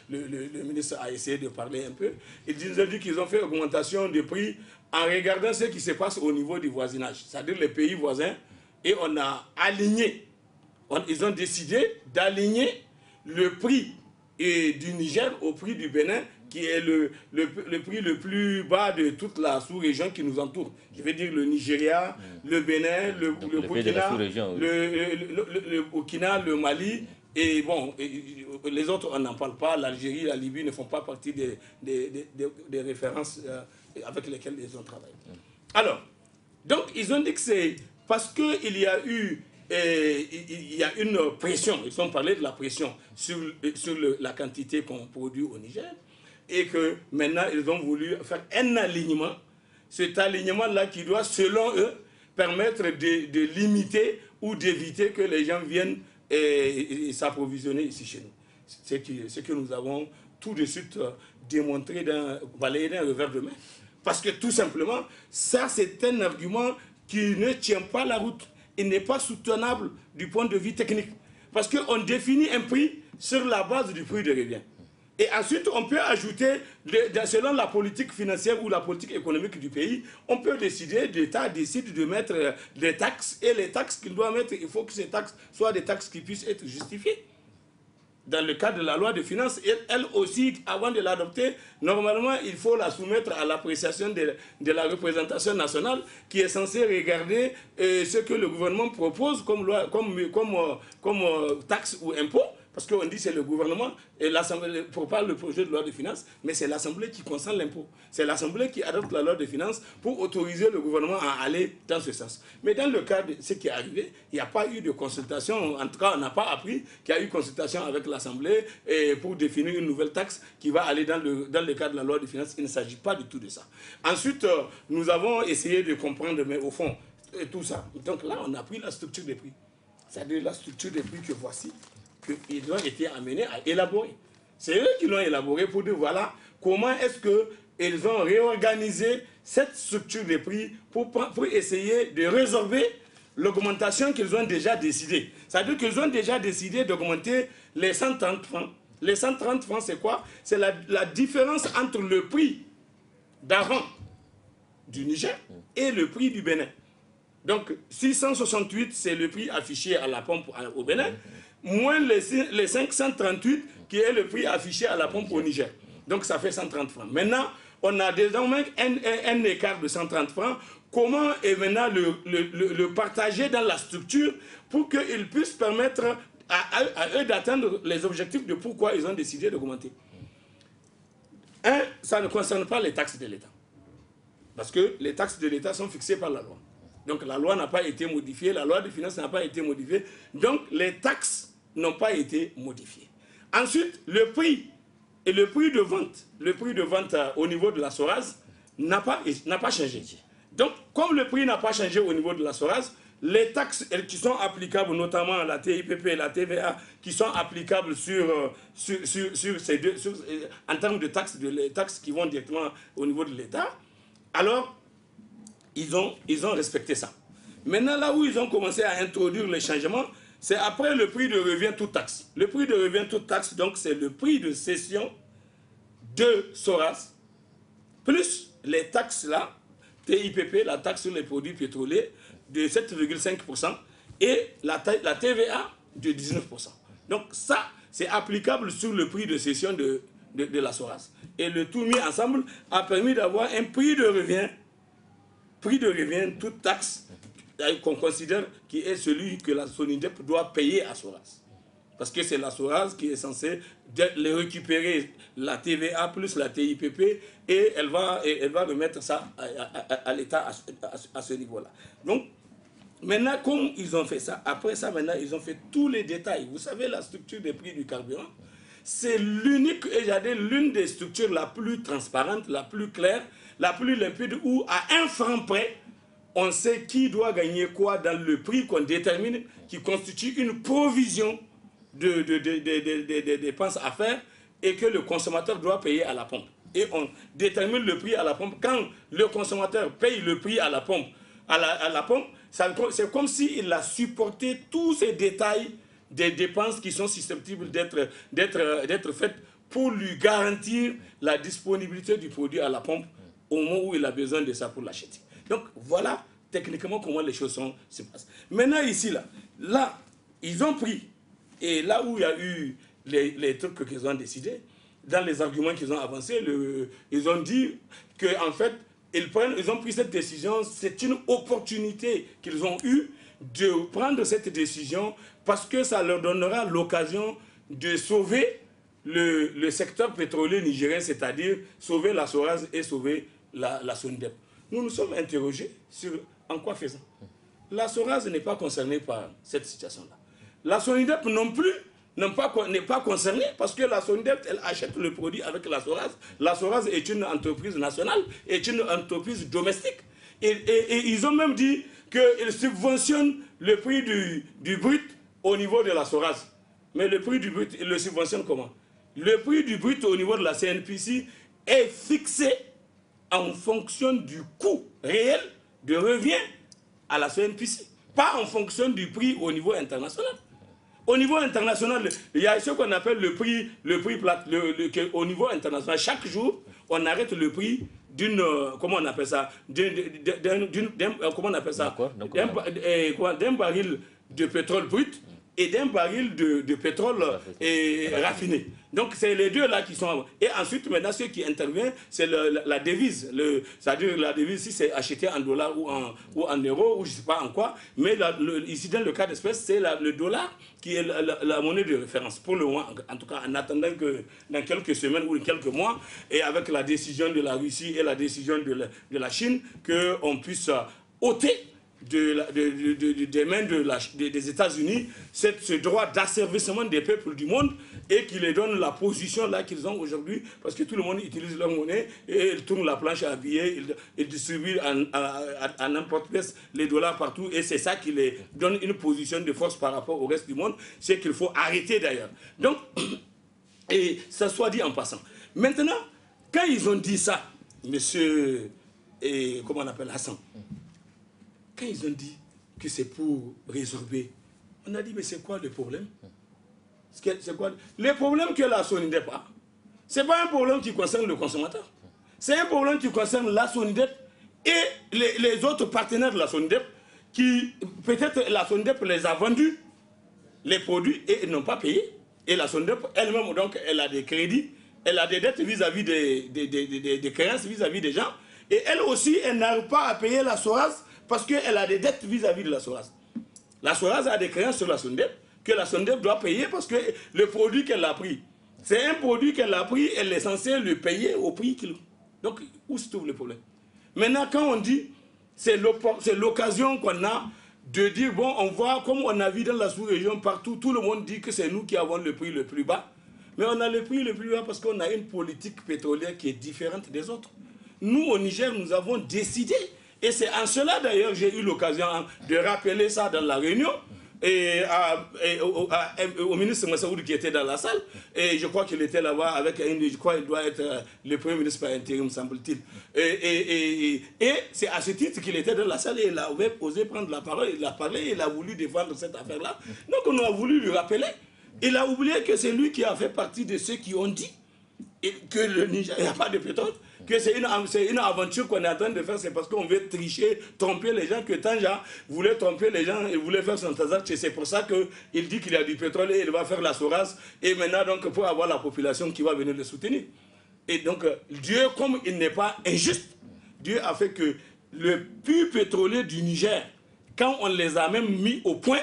le ministre a essayé de parler un peu. Ils ont dit qu'ils ont fait augmentation des prix en regardant ce qui se passe au niveau du voisinage, c'est-à-dire les pays voisins, et on a aligné. Ils ont décidé d'aligner le prix du Niger au prix du Bénin, qui est le prix le plus bas de toute la sous-région qui nous entoure. Je veux dire le Nigeria, le Bénin, le Burkina, le Burkina, le Mali, et bon, les autres, on n'en parle pas. L'Algérie, la Libye ne font pas partie des références avec lesquelles ils ont travaillé. Alors, donc, ils ont dit que c'est parce qu'il y a eu une pression, ils ont parlé de la pression sur la quantité qu'on produit au Niger, et que maintenant ils ont voulu faire un alignement, cet alignement-là qui doit, selon eux, permettre de limiter ou d'éviter que les gens viennent s'approvisionner ici chez nous. C'est ce que nous avons tout de suite démontré, balayé d'un revers de main. Parce que tout simplement, ça c'est un argument qui ne tient pas la route. Il n'est pas soutenable du point de vue technique. Parce qu'on définit un prix sur la base du prix de revient. Et ensuite, on peut ajouter, selon la politique financière ou la politique économique du pays, on peut décider, l'État décide de mettre des taxes, et les taxes qu'il doit mettre, il faut que ces taxes soient des taxes qui puissent être justifiées. Dans le cadre de la loi de finances, elle aussi, avant de l'adopter, normalement, il faut la soumettre à l'appréciation de la représentation nationale qui est censée regarder ce que le gouvernement propose comme taxe ou impôt. Parce qu'on dit que c'est le gouvernement et l'Assemblée prépare le projet de loi de finances, mais c'est l'Assemblée qui consent l'impôt. C'est l'Assemblée qui adopte la loi de finances pour autoriser le gouvernement à aller dans ce sens. Mais dans le cas de ce qui est arrivé, il n'y a pas eu de consultation. En tout cas, on n'a pas appris qu'il y a eu consultation avec l'Assemblée pour définir une nouvelle taxe qui va aller dans le cadre de la loi de finances. Il ne s'agit pas du tout de ça. Ensuite, nous avons essayé de comprendre, mais au fond, tout ça. Donc là, on a pris la structure des prix. C'est-à-dire la structure des prix que voici, qu'ils ont été amenés à élaborer. C'est eux qui l'ont élaboré pour dire voilà comment est-ce qu'ils ont réorganisé cette structure des prix pour essayer de résorber l'augmentation qu'ils ont déjà décidé. C'est-à-dire qu'ils ont déjà décidé d'augmenter les 130 francs. Les 130 francs, c'est quoi? C'est la différence entre le prix d'avant du Niger et le prix du Bénin. Donc 668, c'est le prix affiché à la pompe au Bénin, moins les 538 qui est le prix affiché à la pompe au Niger. Donc ça fait 130 francs. Maintenant, on a désormais un écart de 130 francs. Comment est maintenant le partager dans la structure pour qu'ils puissent permettre à eux d'atteindre les objectifs de pourquoi ils ont décidé d'augmenter? Un, ça ne concerne pas les taxes de l'État. Parce que les taxes de l'État sont fixées par la loi. Donc la loi n'a pas été modifiée, la loi de finances n'a pas été modifiée. Donc les taxes n'ont pas été modifiées. Ensuite, le prix et le prix de vente au niveau de la SORAS n'a pas changé. Donc, comme le prix n'a pas changé au niveau de la SORAS, les taxes qui sont applicables, notamment la TIPP et la TVA, qui sont applicables sur ces deux, en termes de taxes qui vont directement au niveau de l'État, alors ils ont respecté ça. Maintenant, là où ils ont commencé à introduire les changements, c'est après le prix de revient toute taxe. Le prix de revient toute taxe, donc, c'est le prix de cession de SORAS, plus les taxes là, TIPP, la taxe sur les produits pétroliers, de 7,5%, et la TVA de 19%. Donc ça, c'est applicable sur le prix de cession de la SORAS. Et le tout mis ensemble a permis d'avoir un prix de revient toute taxe, qu'on considère qui est celui que la SONIDEP doit payer à SORAS. Parce que c'est la SORAS qui est censée les récupérer, la TVA plus la TIPP, et elle va remettre ça à l'État à ce niveau-là. Donc, maintenant, comme ils ont fait ça, après ça, maintenant, ils ont fait tous les détails. Vous savez, la structure des prix du carburant, c'est l'unique, et j'ai dit, l'une des structures la plus transparente, la plus claire, la plus limpide, où à un franc près, on sait qui doit gagner quoi dans le prix qu'on détermine, qui constitue une provision de dépenses à faire et que le consommateur doit payer à la pompe. Et on détermine le prix à la pompe. Quand le consommateur paye le prix à la pompe, c'est comme s'il a supporté tous ces détails des dépenses qui sont susceptibles d'être faites pour lui garantir la disponibilité du produit à la pompe au moment où il a besoin de ça pour l'acheter. Donc voilà techniquement comment les choses se passent. Maintenant ici, là, ils ont pris, et là où il y a eu les trucs qu'ils ont décidé, dans les arguments qu'ils ont avancés, ils ont dit qu'en fait, ils ont pris cette décision, c'est une opportunité qu'ils ont eue de prendre cette décision parce que ça leur donnera l'occasion de sauver le secteur pétrolier nigérien, c'est-à-dire sauver la SORAS et sauver la SONIDEP. Nous nous sommes interrogés sur en quoi faisant. La SORAS n'est pas concernée par cette situation-là. La SONIDEP non plus n'est pas concernée parce que la SONIDEP, elle achète le produit avec la SORAS. La SORAS est une entreprise nationale, est une entreprise domestique. Et ils ont même dit qu'ils subventionnent le prix du brut au niveau de la SORAS. Mais le prix du brut, ils le subventionnent comment? Le prix du brut au niveau de la CNPC est fixé en fonction du coût réel de revient à la CNPC, pas en fonction du prix au niveau international. Au niveau international, il y a ce qu'on appelle le prix plat. Au niveau international, chaque jour, on arrête le prix d'une, comment on appelle ça, d'un baril de pétrole brut et d'un baril de pétrole raffiné. Donc c'est les deux là qui sont... Et ensuite, maintenant, ce qui intervient, c'est la devise. C'est-à-dire la devise, si c'est acheté en dollars ou en euros, ou je ne sais pas en quoi. Mais ici, dans le cas d'espèce, c'est le dollar qui est la monnaie de référence. Pour le moment, en tout cas, en attendant que dans quelques semaines ou quelques mois, et avec la décision de la Russie et la décision de la Chine, qu'on puisse ôter des mains des États-Unis ce droit d'asservissement des peuples du monde et qui les donne la position là qu'ils ont aujourd'hui parce que tout le monde utilise leur monnaie et ils tournent la planche à billets, ils distribuent à n'importe quel les dollars partout et c'est ça qui les donne une position de force par rapport au reste du monde, c'est qu'il faut arrêter d'ailleurs. Donc, et ça soit dit en passant. Maintenant, quand ils ont dit ça, monsieur, comment on appelle Hassan, quand ils ont dit que c'est pour résorber, on a dit, mais c'est quoi le problème? C'est quoi le problème que la SONIDEP a? Ce n'est pas un problème qui concerne le consommateur. C'est un problème qui concerne la SONIDEP et les autres partenaires de la SONIDEP qui, peut-être la SONIDEP les a vendus, les produits, et ils n'ont pas payé. Et la SONIDEP elle-même, donc, elle a des crédits, elle a des dettes vis-à-vis des créances vis-à-vis des gens. Et elle aussi, elle n'arrive pas à payer la SORAS parce qu'elle a des dettes vis-à-vis de la SORAS. La SORAS a des créances sur la SONIDEP que la SONIDEP doit payer parce que le produit qu'elle a pris, c'est un produit qu'elle a pris, elle est censée le payer au prix qu'il... Donc, où se trouve le problème? Maintenant, quand on dit, c'est l'occasion qu'on a de dire, bon, on voit, comme on a vu dans la sous-région partout, tout le monde dit que c'est nous qui avons le prix le plus bas. Mais on a le prix le plus bas parce qu'on a une politique pétrolière qui est différente des autres. Nous, au Niger, nous avons décidé. Et c'est en cela, d'ailleurs, j'ai eu l'occasion de rappeler ça dans la réunion au ministre Massaoud qui était dans la salle. Et je crois qu'il était là-bas avec je crois qu'il doit être le premier ministre par intérim, semble-t-il. Et c'est à ce titre qu'il était dans la salle et il a osé prendre la parole, il a parlé, il a voulu défendre cette affaire-là. Donc on a voulu lui rappeler. Il a oublié que c'est lui qui a fait partie de ceux qui ont dit que le Niger, il n'y a pas de pétrole. Que c'est une aventure qu'on est en train de faire, c'est parce qu'on veut tricher, tromper les gens, que Tanja voulait tromper les gens, il voulait faire son tazak, c'est pour ça qu'il dit qu'il y a du pétrole et il va faire la SORAS, et maintenant donc pour avoir la population qui va venir le soutenir. Et donc Dieu, comme il n'est pas injuste, Dieu a fait que le puits pétrolier du Niger, quand on les a même mis au point,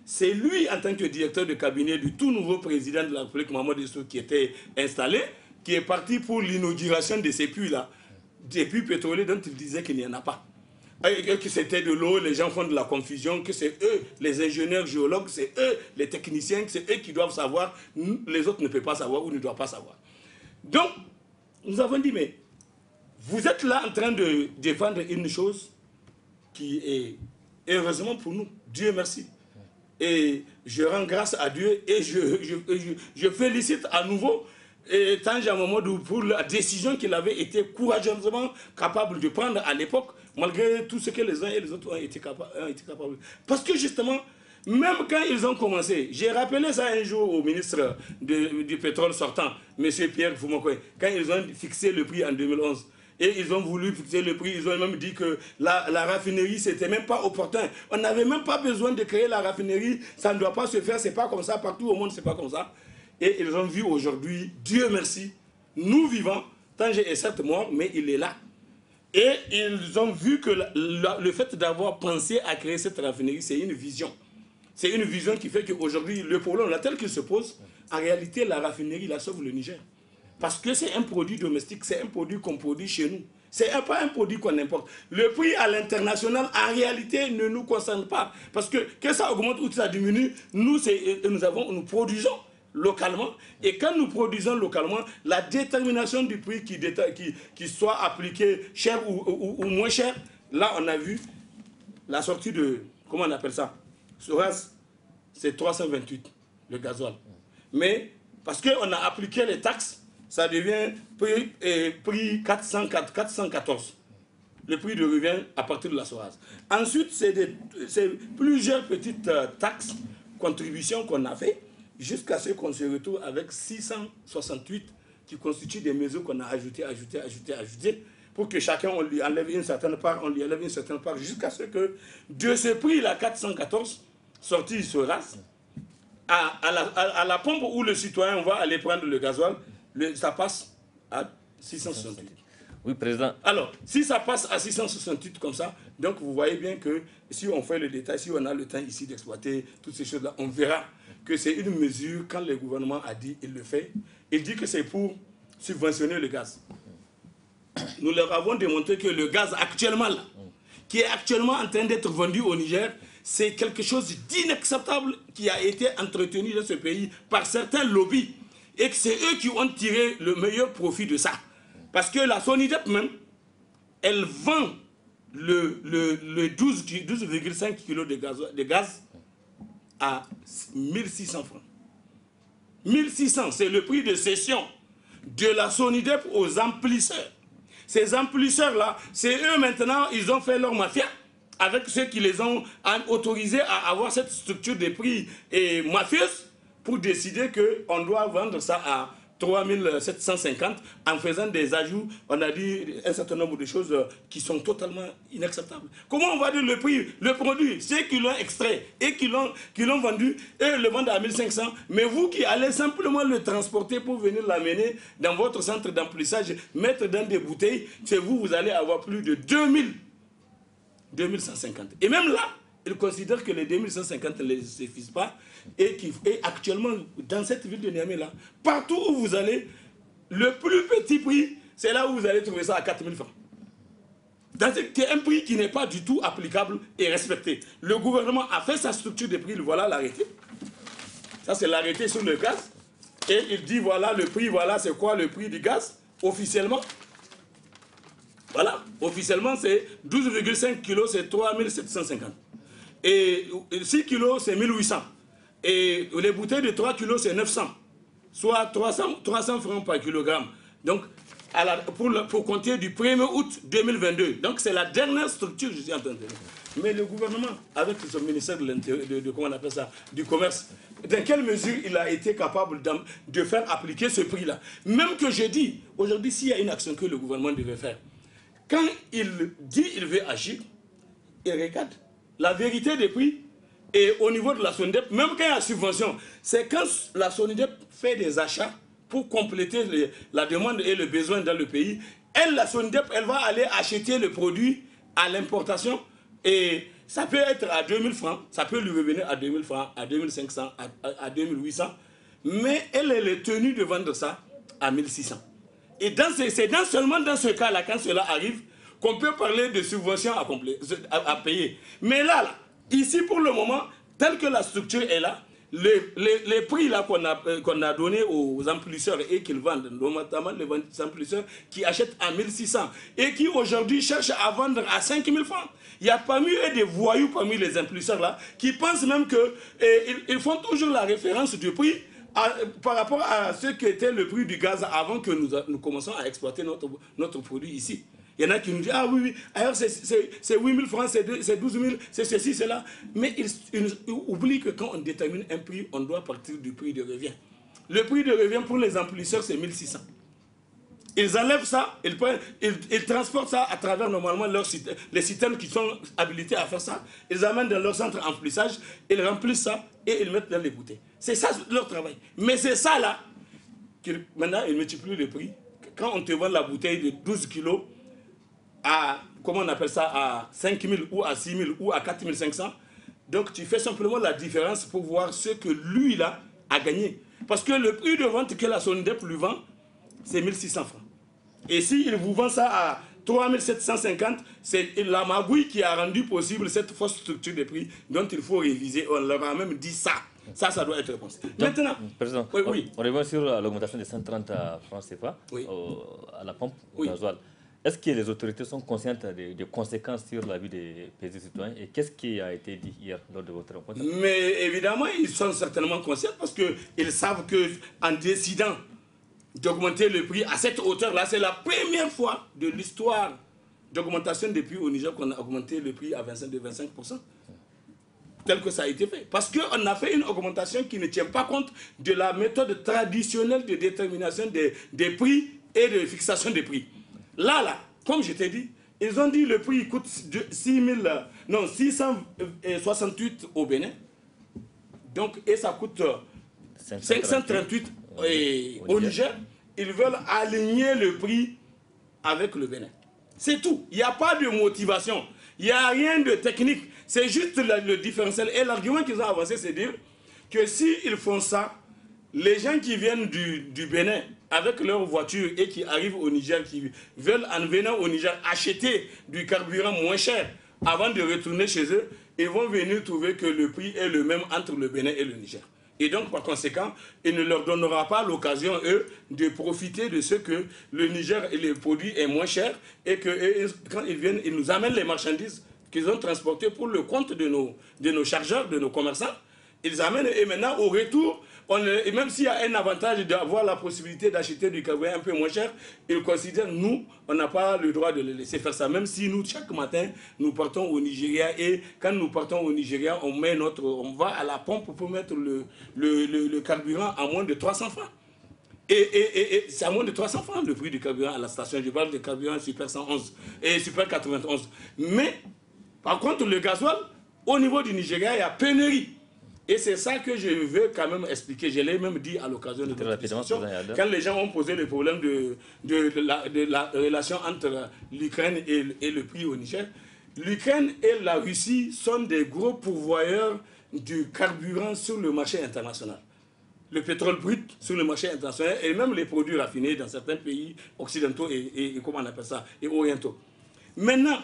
c'est lui en tant que directeur de cabinet du tout nouveau président de la République, Mamadou Issou, qui était installé, qui est parti pour l'inauguration de ces puits-là, des puits pétroliers dont il disait qu'il n'y en a pas. Et que c'était de l'eau, les gens font de la confusion, que c'est eux, les ingénieurs géologues, c'est eux, les techniciens, c'est eux qui doivent savoir, les autres ne peuvent pas savoir ou ne doivent pas savoir. Donc, nous avons dit, mais vous êtes là en train de défendre une chose qui est, heureusement pour nous, Dieu merci, et je rends grâce à Dieu et je félicite à nouveau Tange Mamadou pour la décision qu'il avait été courageusement capable de prendre à l'époque, malgré tout ce que les uns et les autres ont été capables. Parce que justement, même quand ils ont commencé, j'ai rappelé ça un jour au ministre du pétrole sortant, M. Pierre Foumakoye, quand ils ont fixé le prix en 2011. Et ils ont voulu fixer le prix, ils ont même dit que la raffinerie, c'était même pas opportun. On n'avait même pas besoin de créer la raffinerie, ça ne doit pas se faire, c'est pas comme ça, partout au monde, c'est pas comme ça. Et ils ont vu aujourd'hui, Dieu merci, nous vivants, Tange est certes mort, mais il est là. Et ils ont vu que le fait d'avoir pensé à créer cette raffinerie, c'est une vision. C'est une vision qui fait qu'aujourd'hui, le problème là tel qu'il se pose, en réalité, la raffinerie, la sauve le Niger. Parce que c'est un produit domestique, c'est un produit qu'on produit chez nous. Ce n'est pas un produit qu'on importe. Le prix à l'international, en réalité, ne nous concerne pas. Parce que ça augmente ou que ça diminue, nous produisons localement. Et quand nous produisons localement, la détermination du prix qui soit appliqué cher ou moins cher, là, on a vu la sortie de, comment on appelle ça, Soraz, c'est 328, le gasoil. Mais parce qu'on a appliqué les taxes, ça devient prix 414. Le prix de revient à partir de la Soraz. Ensuite, c'est plusieurs petites taxes, contributions qu'on a fait, jusqu'à ce qu'on se retrouve avec 668 qui constituent des mesures qu'on a ajoutées, pour que chacun, on lui enlève une certaine part, jusqu'à ce que de ce prix-là, 414, sorti Soraz, à la pompe où le citoyen va aller prendre le gasoil, ça passe à 668. Oui, Président. Alors, si ça passe à 668 comme ça, donc vous voyez bien que si on fait le détail, si on a le temps ici d'exploiter toutes ces choses-là, on verra que c'est une mesure, quand le gouvernement a dit, il le fait, il dit que c'est pour subventionner le gaz. Nous leur avons démontré que le gaz actuellement là, qui est actuellement en train d'être vendu au Niger, c'est quelque chose d'inacceptable qui a été entretenu dans ce pays par certains lobbies. Et que c'est eux qui ont tiré le meilleur profit de ça. Parce que la Sonidep même, elle vend le 12,5 kg de gaz à 1600 francs. 1600, c'est le prix de cession de la Sonidep aux amplisseurs. Ces amplisseurs-là, c'est eux maintenant, ils ont fait leur mafia avec ceux qui les ont autorisés à avoir cette structure de prix mafieuse, pour décider qu'on doit vendre ça à 3750 en faisant des ajouts, on a dit un certain nombre de choses qui sont totalement inacceptables. Comment on va dire le prix, le produit, ceux qui l'ont extrait et qui l'ont vendu, eux le vendent à 1500, mais vous qui allez simplement le transporter pour venir l'amener dans votre centre d'emplissage, mettre dans des bouteilles, c'est vous allez avoir plus de 2150. Et même là, ils considèrent que les 2150 ne les suffisent pas et actuellement, dans cette ville de Niamey-là, partout où vous allez, le plus petit prix, c'est là où vous allez trouver ça à 4000 francs. C'est un prix qui n'est pas du tout applicable et respecté. Le gouvernement a fait sa structure de prix, voilà l'arrêté. Ça, c'est l'arrêté sur le gaz. Et il dit, voilà le prix, voilà c'est quoi le prix du gaz, officiellement. Voilà, officiellement, c'est 12,5 kg, c'est 3750. Et 6 kg, c'est 1800. Et les bouteilles de 3 kg, c'est 900. Soit 300 francs par kilogramme. Donc, pour compter du 1er août 2022. Donc, c'est la dernière structure que je suis en train de dire. Mais le gouvernement, avec son ministère comment on appelle ça, du commerce, dans quelle mesure il a été capable de faire appliquer ce prix-là? Même que je dis, aujourd'hui, s'il y a une action que le gouvernement devait faire, quand il dit qu'il veut agir, il regarde la vérité des prix. Et au niveau de la Sonidep, même quand il y a subvention, c'est quand la Sonidep fait des achats pour compléter la demande et le besoin dans le pays, la Sonidep, elle va aller acheter le produit à l'importation et ça peut être à 2000 francs, ça peut lui revenir à 2000 francs, à 2500, à 2800, mais elle est tenue de vendre ça à 1600. Et c'est seulement dans ce cas-là, quand cela arrive, qu'on peut parler de subventions à payer. Mais là, ici pour le moment, tel que la structure est là, les prix là qu'on a donnés aux amplisseurs et qu'ils vendent, notamment les amplisseurs qui achètent à 1600 et qui aujourd'hui cherchent à vendre à 5000 francs. Il y a parmi eux des voyous parmi les amplisseurs là qui pensent même qu'ils font toujours la référence du prix par rapport à ce qu'était le prix du gaz avant que nous commençons à exploiter notre produit ici. Il y en a qui nous disent, ah oui, ailleurs c'est 8 000 francs, c'est 12 000, c'est ceci, c'est là. Mais ils oublient que quand on détermine un prix, on doit partir du prix de revient. Le prix de revient pour les amplisseurs, c'est 1600. Ils enlèvent ça, ils transportent ça à travers normalement les citernes qui sont habilités à faire ça. Ils amènent dans leur centre d'emplissage, ils remplissent ça et ils mettent dans les bouteilles. C'est ça leur travail. Mais c'est ça là, maintenant ils multiplient le prix. Quand on te vend la bouteille de 12 kilos, à, comment on appelle ça, à 5 000 ou à 6 000 ou à 4 500. Donc tu fais simplement la différence pour voir ce que lui là a gagné. Parce que le prix de vente que la SONIDEP lui vend, c'est 1600 francs. Et s'il vous vend ça à 3 750, c'est la magouille qui a rendu possible cette fausse structure de prix dont il faut réviser. On leur a même dit ça. Ça doit être réponse. Maintenant, Président, oui. On revient sur l'augmentation de 130 francs CFA à la pompe au gasoil. Est-ce que les autorités sont conscientes des conséquences sur la vie des paysans citoyens et qu'est-ce qui a été dit hier lors de votre rencontre? Mais évidemment, ils sont certainement conscients parce qu'ils savent qu'en décidant d'augmenter le prix à cette hauteur-là, c'est la première fois de l'histoire d'augmentation des prix au Niger qu'on a augmenté le prix à 25%. Tel que ça a été fait. Parce qu'on a fait une augmentation qui ne tient pas compte de la méthode traditionnelle de détermination des prix et de fixation des prix. Là, comme je t'ai dit, ils ont dit le prix coûte 668 au Bénin. Donc, et ça coûte 538 au Niger. Ils veulent aligner le prix avec le Bénin. C'est tout. Il n'y a pas de motivation. Il n'y a rien de technique. C'est juste le différentiel. Et l'argument qu'ils ont avancé, c'est dire que s'ils font ça, les gens qui viennent du Bénin avec leur voiture et qui arrivent au Niger, qui veulent en venant au Niger acheter du carburant moins cher avant de retourner chez eux, ils vont venir trouver que le prix est le même entre le Bénin et le Niger. Et donc, par conséquent, il ne leur donnera pas l'occasion, eux, de profiter de ce que le Niger et les produits est moins cher et que quand ils viennent, ils nous amènent les marchandises qu'ils ont transportées pour le compte de nos chargeurs, de nos commerçants. Ils amènent et maintenant, au retour, et même s'il y a un avantage d'avoir la possibilité d'acheter du carburant un peu moins cher, ils considèrent, nous, on n'a pas le droit de les laisser faire ça. Même si nous, chaque matin, nous partons au Nigeria et quand nous partons au Nigeria, on va à la pompe pour mettre le carburant à moins de 300 francs. Et c'est à moins de 300 francs le prix du carburant à la station. Je parle de carburant Super 111 et Super 91. Mais, par contre, le gasoil, au niveau du Nigeria, il y a pénurie. Et c'est ça que je veux quand même expliquer. Je l'ai même dit à l'occasion de notre discussion. Quand les gens ont posé le problème de la relation entre l'Ukraine et le prix au Niger, l'Ukraine et la Russie sont des gros pourvoyeurs du carburant sur le marché international. Le pétrole brut sur le marché international et même les produits raffinés dans certains pays occidentaux et comment on appelle ça, et orientaux. Maintenant,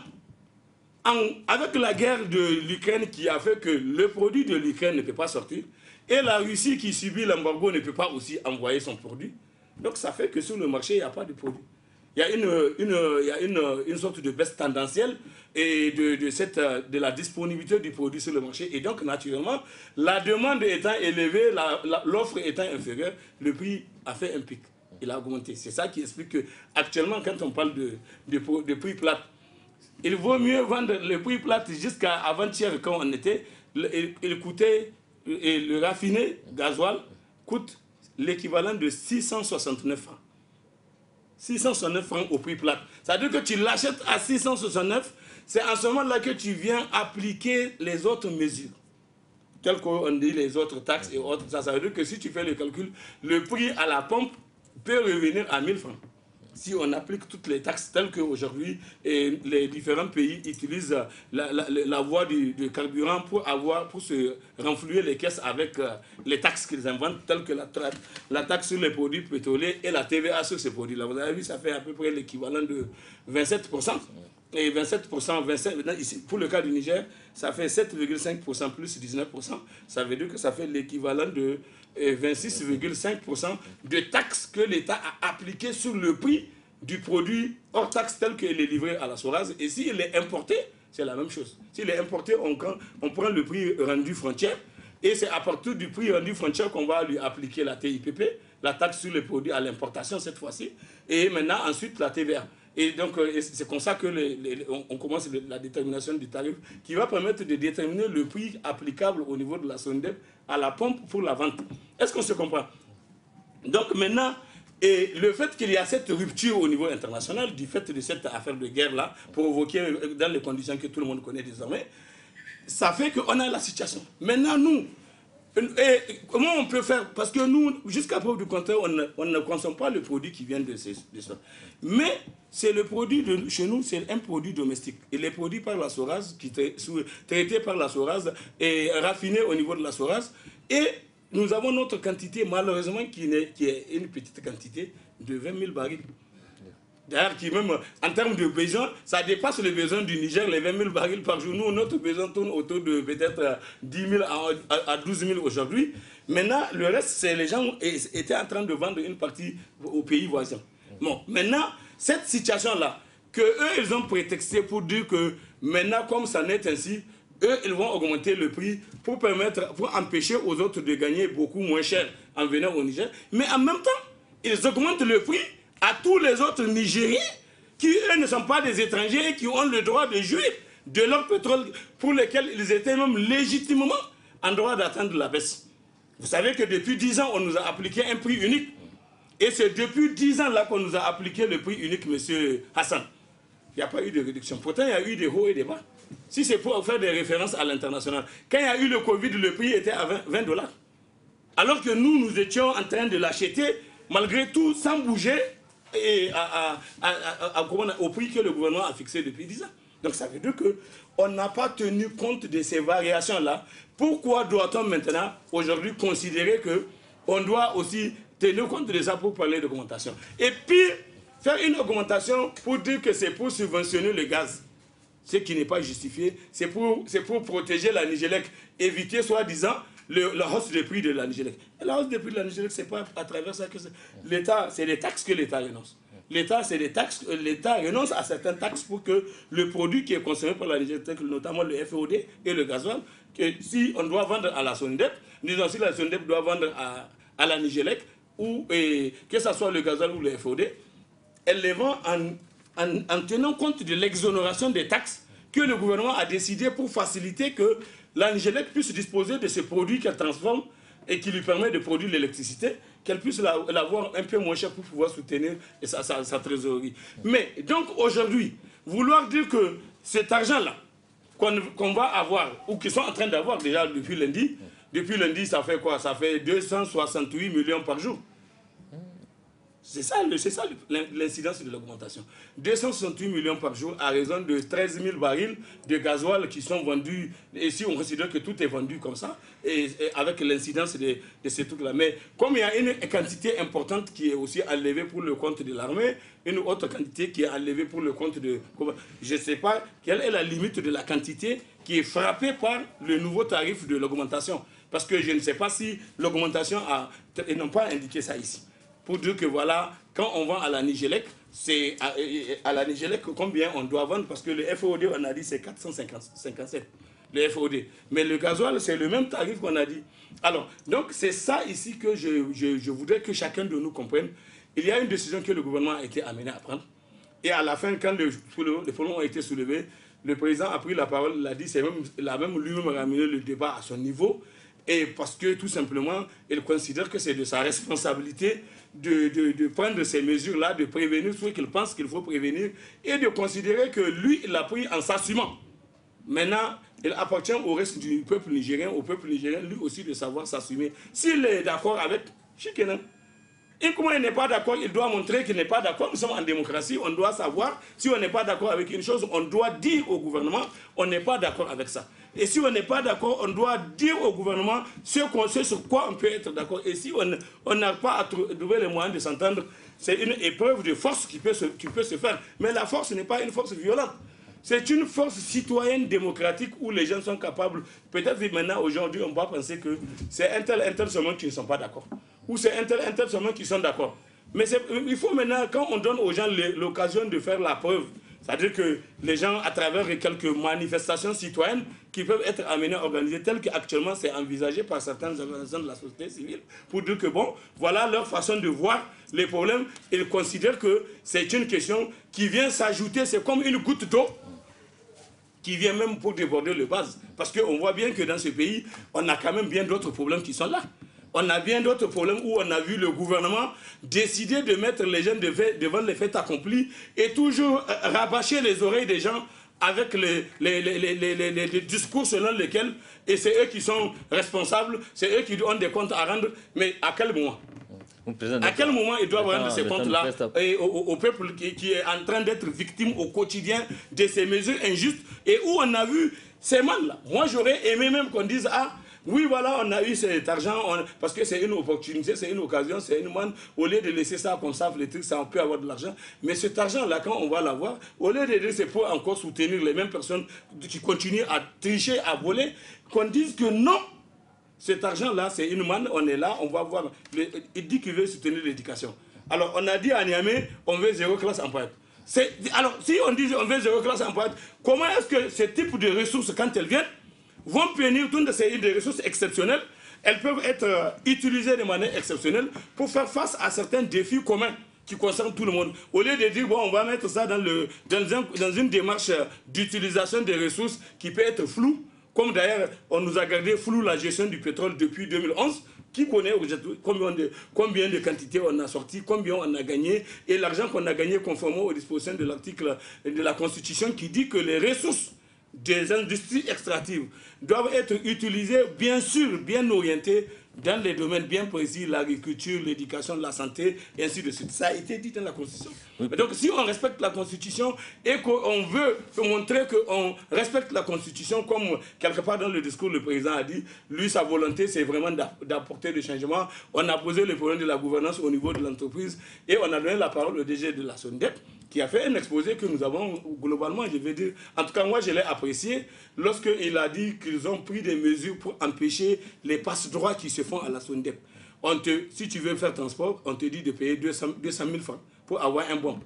avec la guerre de l'Ukraine qui a fait que le produit de l'Ukraine ne peut pas sortir, et la Russie qui subit l'embargo ne peut pas aussi envoyer son produit, donc ça fait que sur le marché, il n'y a pas de produit. Il y a une sorte de baisse tendancielle et de la disponibilité du produit sur le marché. Et donc, naturellement, la demande étant élevée, l'offre étant inférieure, le prix a fait un pic. Il a augmenté. C'est ça qui explique qu'actuellement, quand on parle de prix plat, il vaut mieux vendre le prix plat jusqu'à avant-hier quand on était. Il coûtait, et le raffiné gasoil coûte l'équivalent de 669 francs. 669 francs au prix plat. C'est-à-dire que tu l'achètes à 669, c'est en ce moment-là que tu viens appliquer les autres mesures. Telles qu'on dit les autres taxes et autres. Ça veut dire que si tu fais le calcul, le prix à la pompe peut revenir à 1000 francs. Si on applique toutes les taxes telles qu'aujourd'hui les différents pays utilisent la voie du carburant pour se renflouer les caisses avec les taxes qu'ils inventent, telles que la taxe sur les produits pétroliers et la TVA sur ces produits-là. Vous avez vu, ça fait à peu près l'équivalent de 27%. et 27%, 25%, maintenant, ici, pour le cas du Niger, ça fait 7,5% plus 19%. Ça veut dire que ça fait l'équivalent de 26,5% de taxes que l'État a appliquées sur le prix du produit hors taxe tel qu'il est livré à la SORAS. Et s'il est importé, c'est la même chose. S'il est importé, on prend le prix rendu frontière et c'est à partir du prix rendu frontière qu'on va lui appliquer la TIPP, la taxe sur les produits à l'importation cette fois-ci, et maintenant ensuite la TVA. Et donc c'est comme ça que on commence la détermination du tarif qui va permettre de déterminer le prix applicable au niveau de la SONDEP à la pompe pour la vente. Est-ce qu'on se comprend? Donc maintenant, et le fait qu'il y a cette rupture au niveau international, du fait de cette affaire de guerre-là, provoquée dans les conditions que tout le monde connaît désormais, ça fait qu'on a la situation. Maintenant, nous, comment on peut faire? Parce que nous, jusqu'à preuve du contraire, on ne consomme pas le produit qui vient de ça. Mais c'est le produit de chez nous, c'est un produit domestique. Il est produit par la SORAS, traité par la SORAS et raffiné au niveau de la SORAS. Et nous avons notre quantité, malheureusement, qui est une petite quantité de 20 000 barils. D'ailleurs, qui même, en termes de besoins, ça dépasse les besoins du Niger, les 20 000 barils par jour. Nous, notre besoin tourne autour de peut-être 10 000 à 12 000 aujourd'hui. Maintenant, le reste, c'est les gens étaient en train de vendre une partie aux pays voisins. Bon, maintenant, cette situation-là, qu'eux, ils ont prétexté pour dire que maintenant, comme ça n'est ainsi, eux, ils vont augmenter le prix pour empêcher aux autres de gagner beaucoup moins cher en venant au Niger. Mais en même temps, ils augmentent le prix à tous les autres Nigériens qui, eux, ne sont pas des étrangers et qui ont le droit de jouir de leur pétrole pour lequel ils étaient même légitimement en droit d'attendre la baisse. Vous savez que depuis 10 ans, on nous a appliqué un prix unique. Et c'est depuis 10 ans là qu'on nous a appliqué le prix unique, M. Hassan. Il n'y a pas eu de réduction. Pourtant, il y a eu des hauts et des bas. Si c'est pour faire des références à l'international. Quand il y a eu le Covid, le prix était à 20 $. Alors que nous étions en train de l'acheter, malgré tout, sans bouger, et au prix que le gouvernement a fixé depuis 10 ans. Donc ça veut dire qu'on n'a pas tenu compte de ces variations-là. Pourquoi doit-on maintenant, aujourd'hui, considérer qu'on doit aussi tenir compte de ça pour parler d'augmentation? Et puis, faire une augmentation pour dire que c'est pour subventionner le gaz, ce qui n'est pas justifié, c'est pour protéger la Nigélec, éviter soi-disant la hausse des prix de la Nigélec. Et la hausse des prix de la Nigélec, ce n'est pas à travers ça que l'État, c'est des taxes que l'État renonce. L'État, c'est des taxes, l'État renonce à certaines taxes pour que le produit qui est consommé par la Nigélec, notamment le FOD et le gasoil, que si on doit vendre à la SONDEP, disons si la SONDEP doit vendre à la Nigélec, ou que ce soit le gasoil ou le FOD, elle les vend en tenant compte de l'exonération des taxes que le gouvernement a décidé pour faciliter que la Nigélec puisse disposer de ce produit qu'elle transforme et qui lui permet de produire l'électricité, qu'elle puisse l'avoir un peu moins cher pour pouvoir soutenir sa trésorerie. Mais donc aujourd'hui, vouloir dire que cet argent-là qu'on va avoir, ou qu'ils sont en train d'avoir déjà depuis lundi, ça fait quoi? Ça fait 268 millions par jour. C'est ça l'incidence de l'augmentation. 268 millions par jour à raison de 13 000 barils de gasoil qui sont vendus. Et si on considère que tout est vendu comme ça, et avec l'incidence de ces trucs-là. Mais comme il y a une quantité importante qui est aussi enlevée pour le compte de l'armée, une autre quantité qui est enlevée pour le compte de... Je ne sais pas quelle est la limite de la quantité qui est frappée par le nouveau tarif de l'augmentation. Parce que je ne sais pas si l'augmentation a... Ils n'ont pas indiqué ça ici. Pour dire que voilà, quand on vend à la Nigélec, c'est à la Nigélec combien on doit vendre, parce que le FOD, on a dit, c'est 457, le FOD. Mais le gasoil, c'est le même tarif qu'on a dit. Alors, donc c'est ça ici que je voudrais que chacun de nous comprenne. Il y a une décision que le gouvernement a été amené à prendre. Et à la fin, quand les problèmes ont été soulevés, le président a pris la parole, il a dit, il a même lui-même ramené le débat à son niveau. Et parce que tout simplement, il considère que c'est de sa responsabilité de prendre ces mesures-là, de prévenir ceux qu'il pense qu'il faut prévenir, et de considérer que lui, il l'a pris en s'assumant. Maintenant, il appartient au reste du peuple nigérien, au peuple nigérien, lui aussi, de savoir s'assumer. S'il est d'accord avec Chikena, et comment il n'est pas d'accord, il doit montrer qu'il n'est pas d'accord. Nous sommes en démocratie, on doit savoir, si on n'est pas d'accord avec une chose, on doit dire au gouvernement, on n'est pas d'accord avec ça. Et si on n'est pas d'accord, on doit dire au gouvernement ce sur quoi on peut être d'accord. Et si on n'a pas à trouver les moyens de s'entendre, c'est une épreuve de force qui peut se faire. Mais la force n'est pas une force violente. C'est une force citoyenne démocratique où les gens sont capables. Peut-être maintenant, aujourd'hui, on va penser que c'est un tel seulement qui ne sont pas d'accord. Ou c'est un tel seulement qui sont d'accord. Mais il faut maintenant, quand on donne aux gens l'occasion de faire la preuve, c'est-à-dire que les gens, à travers quelques manifestations citoyennes qui peuvent être amenées à organiser, telles qu'actuellement c'est envisagé par certaines organisations de la société civile, pour dire que bon, voilà leur façon de voir les problèmes. Ils considèrent que c'est une question qui vient s'ajouter, c'est comme une goutte d'eau qui vient même pour déborder le vase. Parce qu'on voit bien que dans ce pays, on a quand même bien d'autres problèmes qui sont là. On a bien d'autres problèmes où on a vu le gouvernement décider de mettre les jeunes devant les faits accomplis et toujours rabâcher les oreilles des gens avec les discours selon lesquels, et c'est eux qui sont responsables, c'est eux qui ont des comptes à rendre, mais à quel moment? À quel moment ils doivent rendre ces comptes-là au peuple qui est en train d'être victime au quotidien de ces mesures injustes et où on a vu ces mannes-là? Moi, j'aurais aimé même qu'on dise, ah, oui, voilà, on a eu cet argent, parce que c'est une opportunité, c'est une occasion, c'est une manne. Au lieu de laisser ça comme ça, les trucs, ça, on peut avoir de l'argent. Mais cet argent-là, quand on va l'avoir, au lieu de dire c'est pour encore soutenir les mêmes personnes qui continuent à tricher, à voler, qu'on dise que non, cet argent-là, c'est une manne, on est là, on va voir. Il dit qu'il veut soutenir l'éducation. Alors, on a dit à Niamey, on veut 0 classe en poète. Alors, si on dit on veut 0 classe en poète, comment est-ce que ce type de ressources, quand elles viennent, vont punir toutes ces des ressources exceptionnelles? Elles peuvent être utilisées de manière exceptionnelle pour faire face à certains défis communs qui concernent tout le monde. Au lieu de dire, bon, on va mettre ça dans une démarche d'utilisation des ressources qui peut être floue, comme d'ailleurs on nous a gardé flou la gestion du pétrole depuis 2011, qui connaît combien de quantités on a sorti, combien on a gagné, et l'argent qu'on a gagné conformément aux dispositions de l'article de la Constitution qui dit que les ressources des industries extractives doivent être utilisées, bien sûr, bien orientées dans les domaines bien précis, l'agriculture, l'éducation, la santé, et ainsi de suite. Ça a été dit dans la Constitution. Oui. Donc si on respecte la Constitution et qu'on veut montrer qu'on respecte la Constitution, comme quelque part dans le discours le président a dit, lui sa volonté c'est vraiment d'apporter des changements. On a posé le problème de la gouvernance au niveau de l'entreprise et on a donné la parole au DG de la SONDEP qui a fait un exposé que nous avons globalement, je vais dire, en tout cas moi je l'ai apprécié, lorsqu'il a dit qu'ils ont pris des mesures pour empêcher les passe-droits qui se font à la SONDEP. Si tu veux faire transport, on te dit de payer 200 000 francs pour avoir un bon.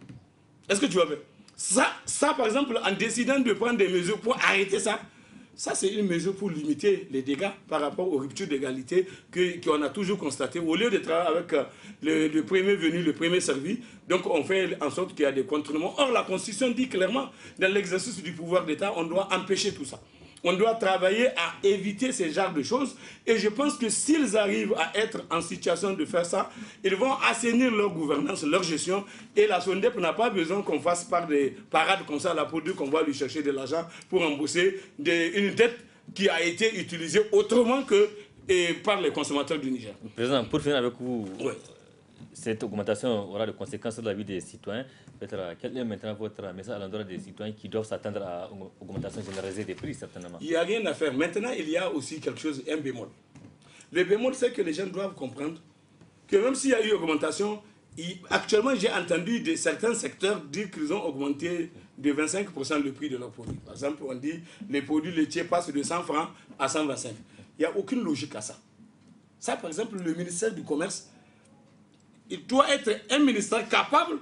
Est-ce que tu vas faire ça, par exemple, en décidant de prendre des mesures pour arrêter ça, ça c'est une mesure pour limiter les dégâts par rapport aux ruptures d'égalité qu'on a toujours constatées. Au lieu de travailler avec le premier venu, le premier servi, donc on fait en sorte qu'il y a des contournements. Or, la Constitution dit clairement, dans l'exercice du pouvoir d'État, on doit empêcher tout ça. On doit travailler à éviter ce genre de choses. Et je pense que s'ils arrivent à être en situation de faire ça, ils vont assainir leur gouvernance, leur gestion. Et la SONDEP n'a pas besoin qu'on fasse par des parades comme ça, là, pour dire qu'on va lui chercher de l'argent pour rembourser une dette qui a été utilisée autrement que par les consommateurs du Niger. Président, pour finir avec vous, oui. Cette augmentation aura des conséquences sur la vie des citoyens. Quel est maintenant votre message à l'endroit des citoyens qui doivent s'attendre à une augmentation généralisée des prix, certainement? Il n'y a rien à faire. Maintenant, il y a aussi quelque chose, un bémol. Le bémol, c'est que les gens doivent comprendre que même s'il y a eu augmentation, actuellement, j'ai entendu certains secteurs dire qu'ils ont augmenté de 25% le prix de leurs produits. Par exemple, on dit que les produits laitiers passent de 100 francs à 125. Il n'y a aucune logique à ça. Ça, par exemple, le ministère du Commerce, il doit être un ministère capable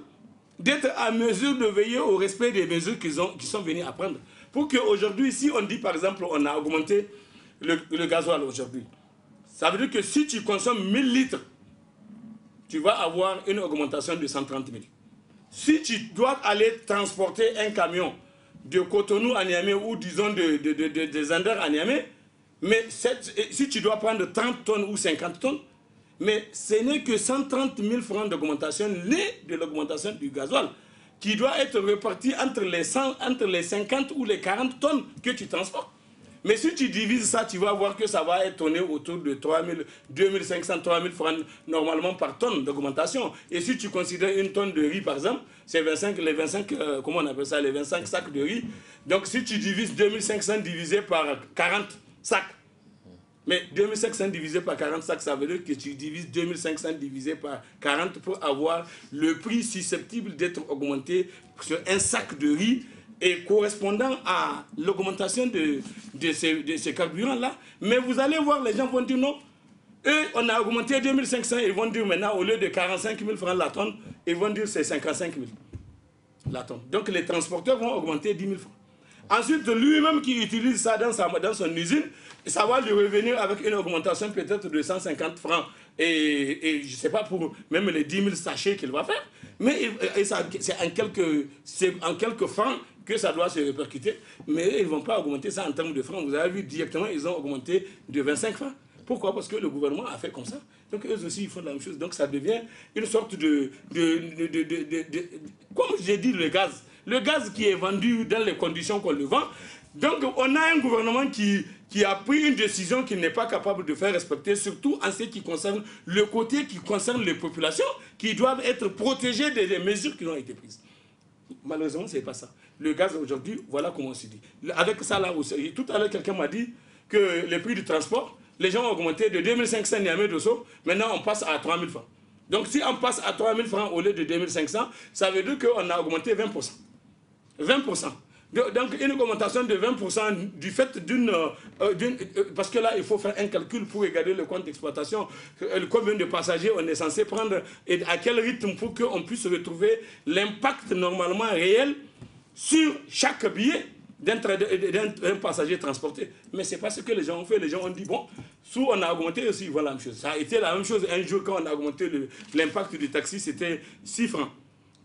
d'être à mesure de veiller au respect des mesures qu'ils sont venus à prendre. Pour qu'aujourd'hui, si on dit par exemple, on a augmenté le gasoil aujourd'hui, ça veut dire que si tu consommes 1000 litres, tu vas avoir une augmentation de 130 000. Si tu dois aller transporter un camion de Cotonou à Niamey ou disons de Zander à Niamey, mais si tu dois prendre 30 tonnes ou 50 tonnes, mais ce n'est que 130 000 francs d'augmentation née de l'augmentation du gasoil qui doit être répartie entre les 50 ou les 40 tonnes que tu transportes. Mais si tu divises ça, tu vas voir que ça va être tourné autour de 2 500, 3 000 francs normalement par tonne d'augmentation. Et si tu considères une tonne de riz par exemple, c'est comment on appelle ça, les 25 sacs de riz. Donc si tu divises 2 500 divisé par 40 sacs, mais 2500 divisé par 40 sacs, ça veut dire que tu divises 2500 divisé par 40 pour avoir le prix susceptible d'être augmenté sur un sac de riz et correspondant à l'augmentation de ces carburants-là. Mais vous allez voir, les gens vont dire non. Eux, on a augmenté 2500, ils vont dire maintenant, au lieu de 45 000 francs la tonne, ils vont dire c'est 55 000 la tonne. Donc les transporteurs vont augmenter 10 000 francs. Ensuite, lui-même qui utilise ça dans son usine, ça va lui revenir avec une augmentation peut-être de 150 francs. Et je ne sais pas pour même les 10 000 sachets qu'il va faire. Mais c'est en quelques francs que ça doit se répercuter. Mais ils ne vont pas augmenter ça en termes de francs. Vous avez vu directement, ils ont augmenté de 25 francs. Pourquoi? Parce que le gouvernement a fait comme ça. Donc eux aussi, ils font la même chose. Donc ça devient une sorte comme j'ai dit, le gaz qui est vendu dans les conditions qu'on le vend. Donc on a un gouvernement qui a pris une décision qu'il n'est pas capable de faire respecter, surtout en ce qui concerne le côté qui concerne les populations qui doivent être protégées des mesures qui ont été prises. Malheureusement, ce n'est pas ça. Le gaz aujourd'hui, voilà comment on se dit. Avec ça là aussi, tout à l'heure quelqu'un m'a dit que les prix du transport, les gens ont augmenté de 2500 Niamey-Dosso, maintenant on passe à 3000 francs. Donc si on passe à 3000 francs au lieu de 2500, ça veut dire qu'on a augmenté 20%. 20%. Donc une augmentation de 20% du fait parce que là il faut faire un calcul pour regarder le compte d'exploitation, combien de passagers on est censé prendre et à quel rythme pour qu'on puisse retrouver l'impact normalement réel sur chaque billet d'un passager transporté. Mais ce n'est pas ce que les gens ont fait. Les gens ont dit, bon, sous on a augmenté aussi, ils voient la même chose. Ça a été la même chose un jour quand on a augmenté l'impact du taxi, c'était 6 francs.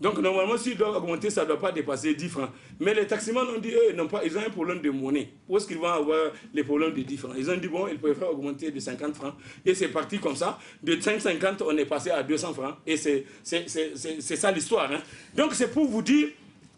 Donc normalement, s'ils doivent augmenter, ça ne doit pas dépasser 10 francs. Mais les taximans ont dit, eux, ils ont un problème de monnaie. Où est-ce qu'ils vont avoir les problèmes de 10 francs? Ils ont dit, bon, ils préfèrent augmenter de 50 francs. Et c'est parti comme ça. De 5,50, on est passé à 200 francs. Et c'est ça l'histoire. Hein. Donc c'est pour vous dire,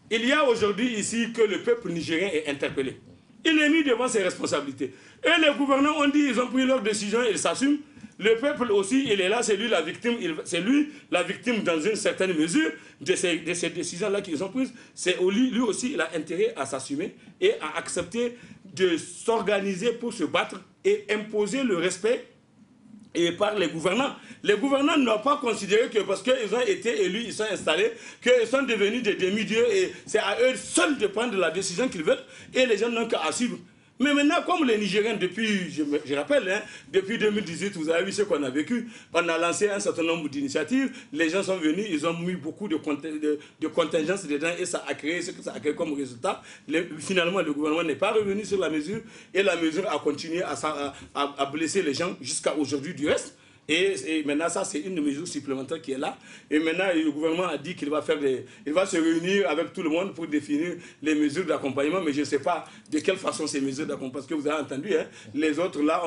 il y a aujourd'hui ici que le peuple nigérien est interpellé. Il est mis devant ses responsabilités. Et les gouvernants ont dit, ils ont pris leur décision, ils s'assument. Le peuple aussi, il est là, c'est lui la victime dans une certaine mesure de ces décisions-là qu'ils ont prises. Lui aussi, il a intérêt à s'assumer et à accepter de s'organiser pour se battre et imposer le respect et par les gouvernants. Les gouvernants n'ont pas considéré que parce qu'ils ont été élus, ils sont installés, qu'ils sont devenus des demi-dieux et c'est à eux seuls de prendre la décision qu'ils veulent et les gens n'ont qu'à suivre. Mais maintenant, comme les Nigériens, depuis, je rappelle, hein, depuis 2018, vous avez vu ce qu'on a vécu, on a lancé un certain nombre d'initiatives, les gens sont venus, ils ont mis beaucoup de contingences dedans et ça a créé ce que ça a créé comme résultat. Finalement, le gouvernement n'est pas revenu sur la mesure et la mesure a continué à blesser les gens jusqu'à aujourd'hui du reste. Et maintenant, ça, c'est une mesure supplémentaire qui est là. Et maintenant, le gouvernement a dit qu'il va il va se réunir avec tout le monde pour définir les mesures d'accompagnement. Mais je ne sais pas de quelle façon ces mesures d'accompagnement. Parce que vous avez entendu, hein, les autres, là,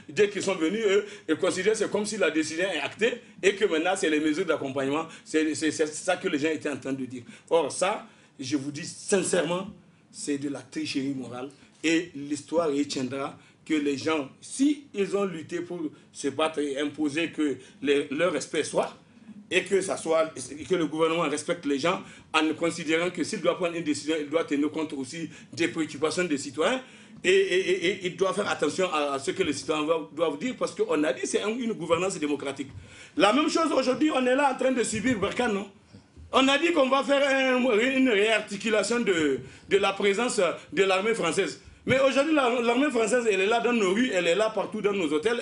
dès qu'ils sont venus, eux, ils considèrent que c'est comme si la décision est actée et que maintenant, c'est les mesures d'accompagnement. C'est ça que les gens étaient en train de dire. Or, ça, je vous dis sincèrement, c'est de la tricherie morale. Et l'histoire retiendra que les gens, si ils ont lutté pour se battre et imposer que leur respect soit, et que le gouvernement respecte les gens en considérant que s'il doit prendre une décision, il doit tenir compte aussi des préoccupations des citoyens et il doit faire attention à ce que les citoyens doivent dire parce qu'on a dit que c'est une gouvernance démocratique. La même chose aujourd'hui, on est là en train de subir Barkhane, non? On a dit qu'on va faire une réarticulation de la présence de l'armée française. Mais aujourd'hui, l'armée française, elle est là dans nos rues, elle est là partout dans nos hôtels,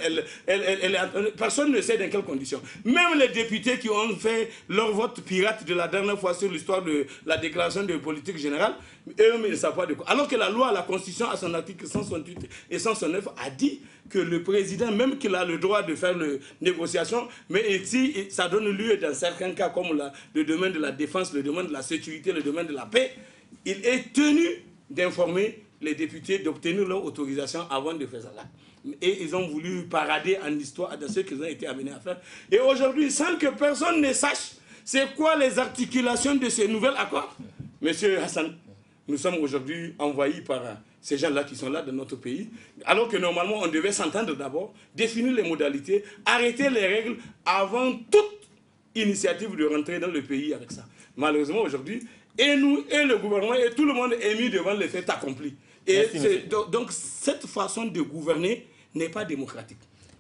personne ne sait dans quelles conditions. Même les députés qui ont fait leur vote pirate de la dernière fois sur l'histoire de la déclaration de politique générale, eux-mêmes, ils ne savent pas de quoi. Alors que la loi, la Constitution, à son article 168 et 169, a dit que le président, même qu'il a le droit de faire les négociations, mais si ça donne lieu dans certains cas, comme le domaine de la défense, le domaine de la sécurité, le domaine de la paix, il est tenu d'informer les députés d'obtenir leur autorisation avant de faire ça là. Et ils ont voulu parader en histoire de ce qu'ils ont été amenés à faire. Et aujourd'hui, sans que personne ne sache c'est quoi les articulations de ces nouveaux accords, Monsieur Hassan, nous sommes aujourd'hui envahis par ces gens-là qui sont là dans notre pays, alors que normalement on devait s'entendre d'abord, définir les modalités, arrêter les règles avant toute initiative de rentrer dans le pays avec ça. Malheureusement aujourd'hui, et nous, et le gouvernement, et tout le monde est mis devant les faits accomplis. Et donc cette façon de gouverner n'est pas démocratique.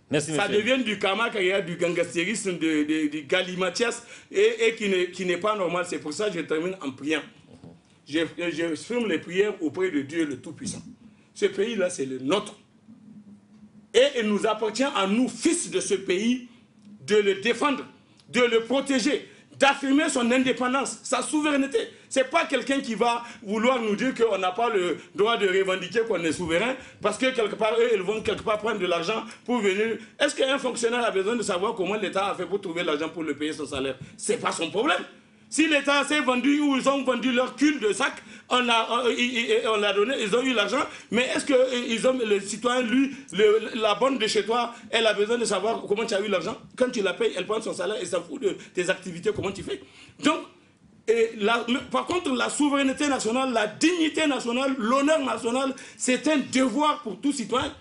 Merci, ça devient du kamakaria, du gangastérisme, du galimatias, et qui n'est pas normal. C'est pour ça que je termine en priant. j'exprime les prières auprès de Dieu le Tout-Puissant. Ce pays-là, c'est le nôtre. Et il nous appartient à nous, fils de ce pays, de le défendre, de le protéger, d'affirmer son indépendance, sa souveraineté. Ce n'est pas quelqu'un qui va vouloir nous dire qu'on n'a pas le droit de revendiquer qu'on est souverain, parce que quelque part, eux, ils vont quelque part prendre de l'argent pour venir. Est-ce qu'un fonctionnaire a besoin de savoir comment l'État a fait pour trouver l'argent pour le payer son salaire? Ce n'est pas son problème. Si l'État s'est vendu ou ils ont vendu leur cul de sac, on l'a donné, ils ont eu l'argent, mais est-ce que le citoyen, lui, la bonne de chez toi, elle a besoin de savoir comment tu as eu l'argent? Quand tu la payes, elle prend son salaire et s'en fout de tes activités, comment tu fais. Donc, par contre, la souveraineté nationale, la dignité nationale, l'honneur national, c'est un devoir pour tout citoyen.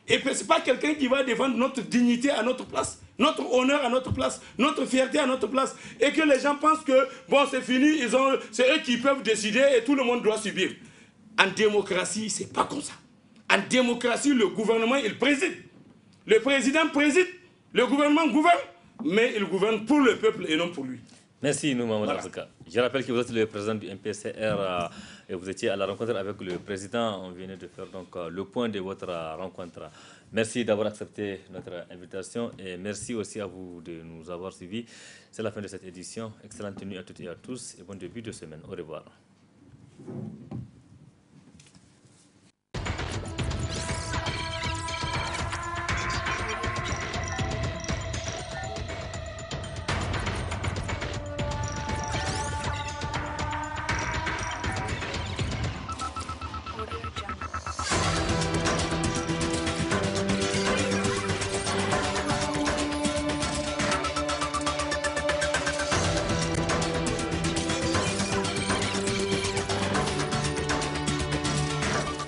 Et ce n'est pas quelqu'un qui va défendre notre dignité à notre place, notre honneur à notre place, notre fierté à notre place. Et que les gens pensent que, bon, c'est fini, c'est eux qui peuvent décider et tout le monde doit subir. En démocratie, ce n'est pas comme ça. En démocratie, le gouvernement, il préside. Le président préside, le gouvernement gouverne, mais il gouverne pour le peuple et non pour lui. Merci, Mamadou Arzaka. Je rappelle que vous êtes le président du MPCR et vous étiez à la rencontre avec le président. On venait de faire donc le point de votre rencontre. Merci d'avoir accepté notre invitation et merci aussi à vous de nous avoir suivis. C'est la fin de cette édition. Excellente tenue à toutes et à tous et bon début de semaine. Au revoir.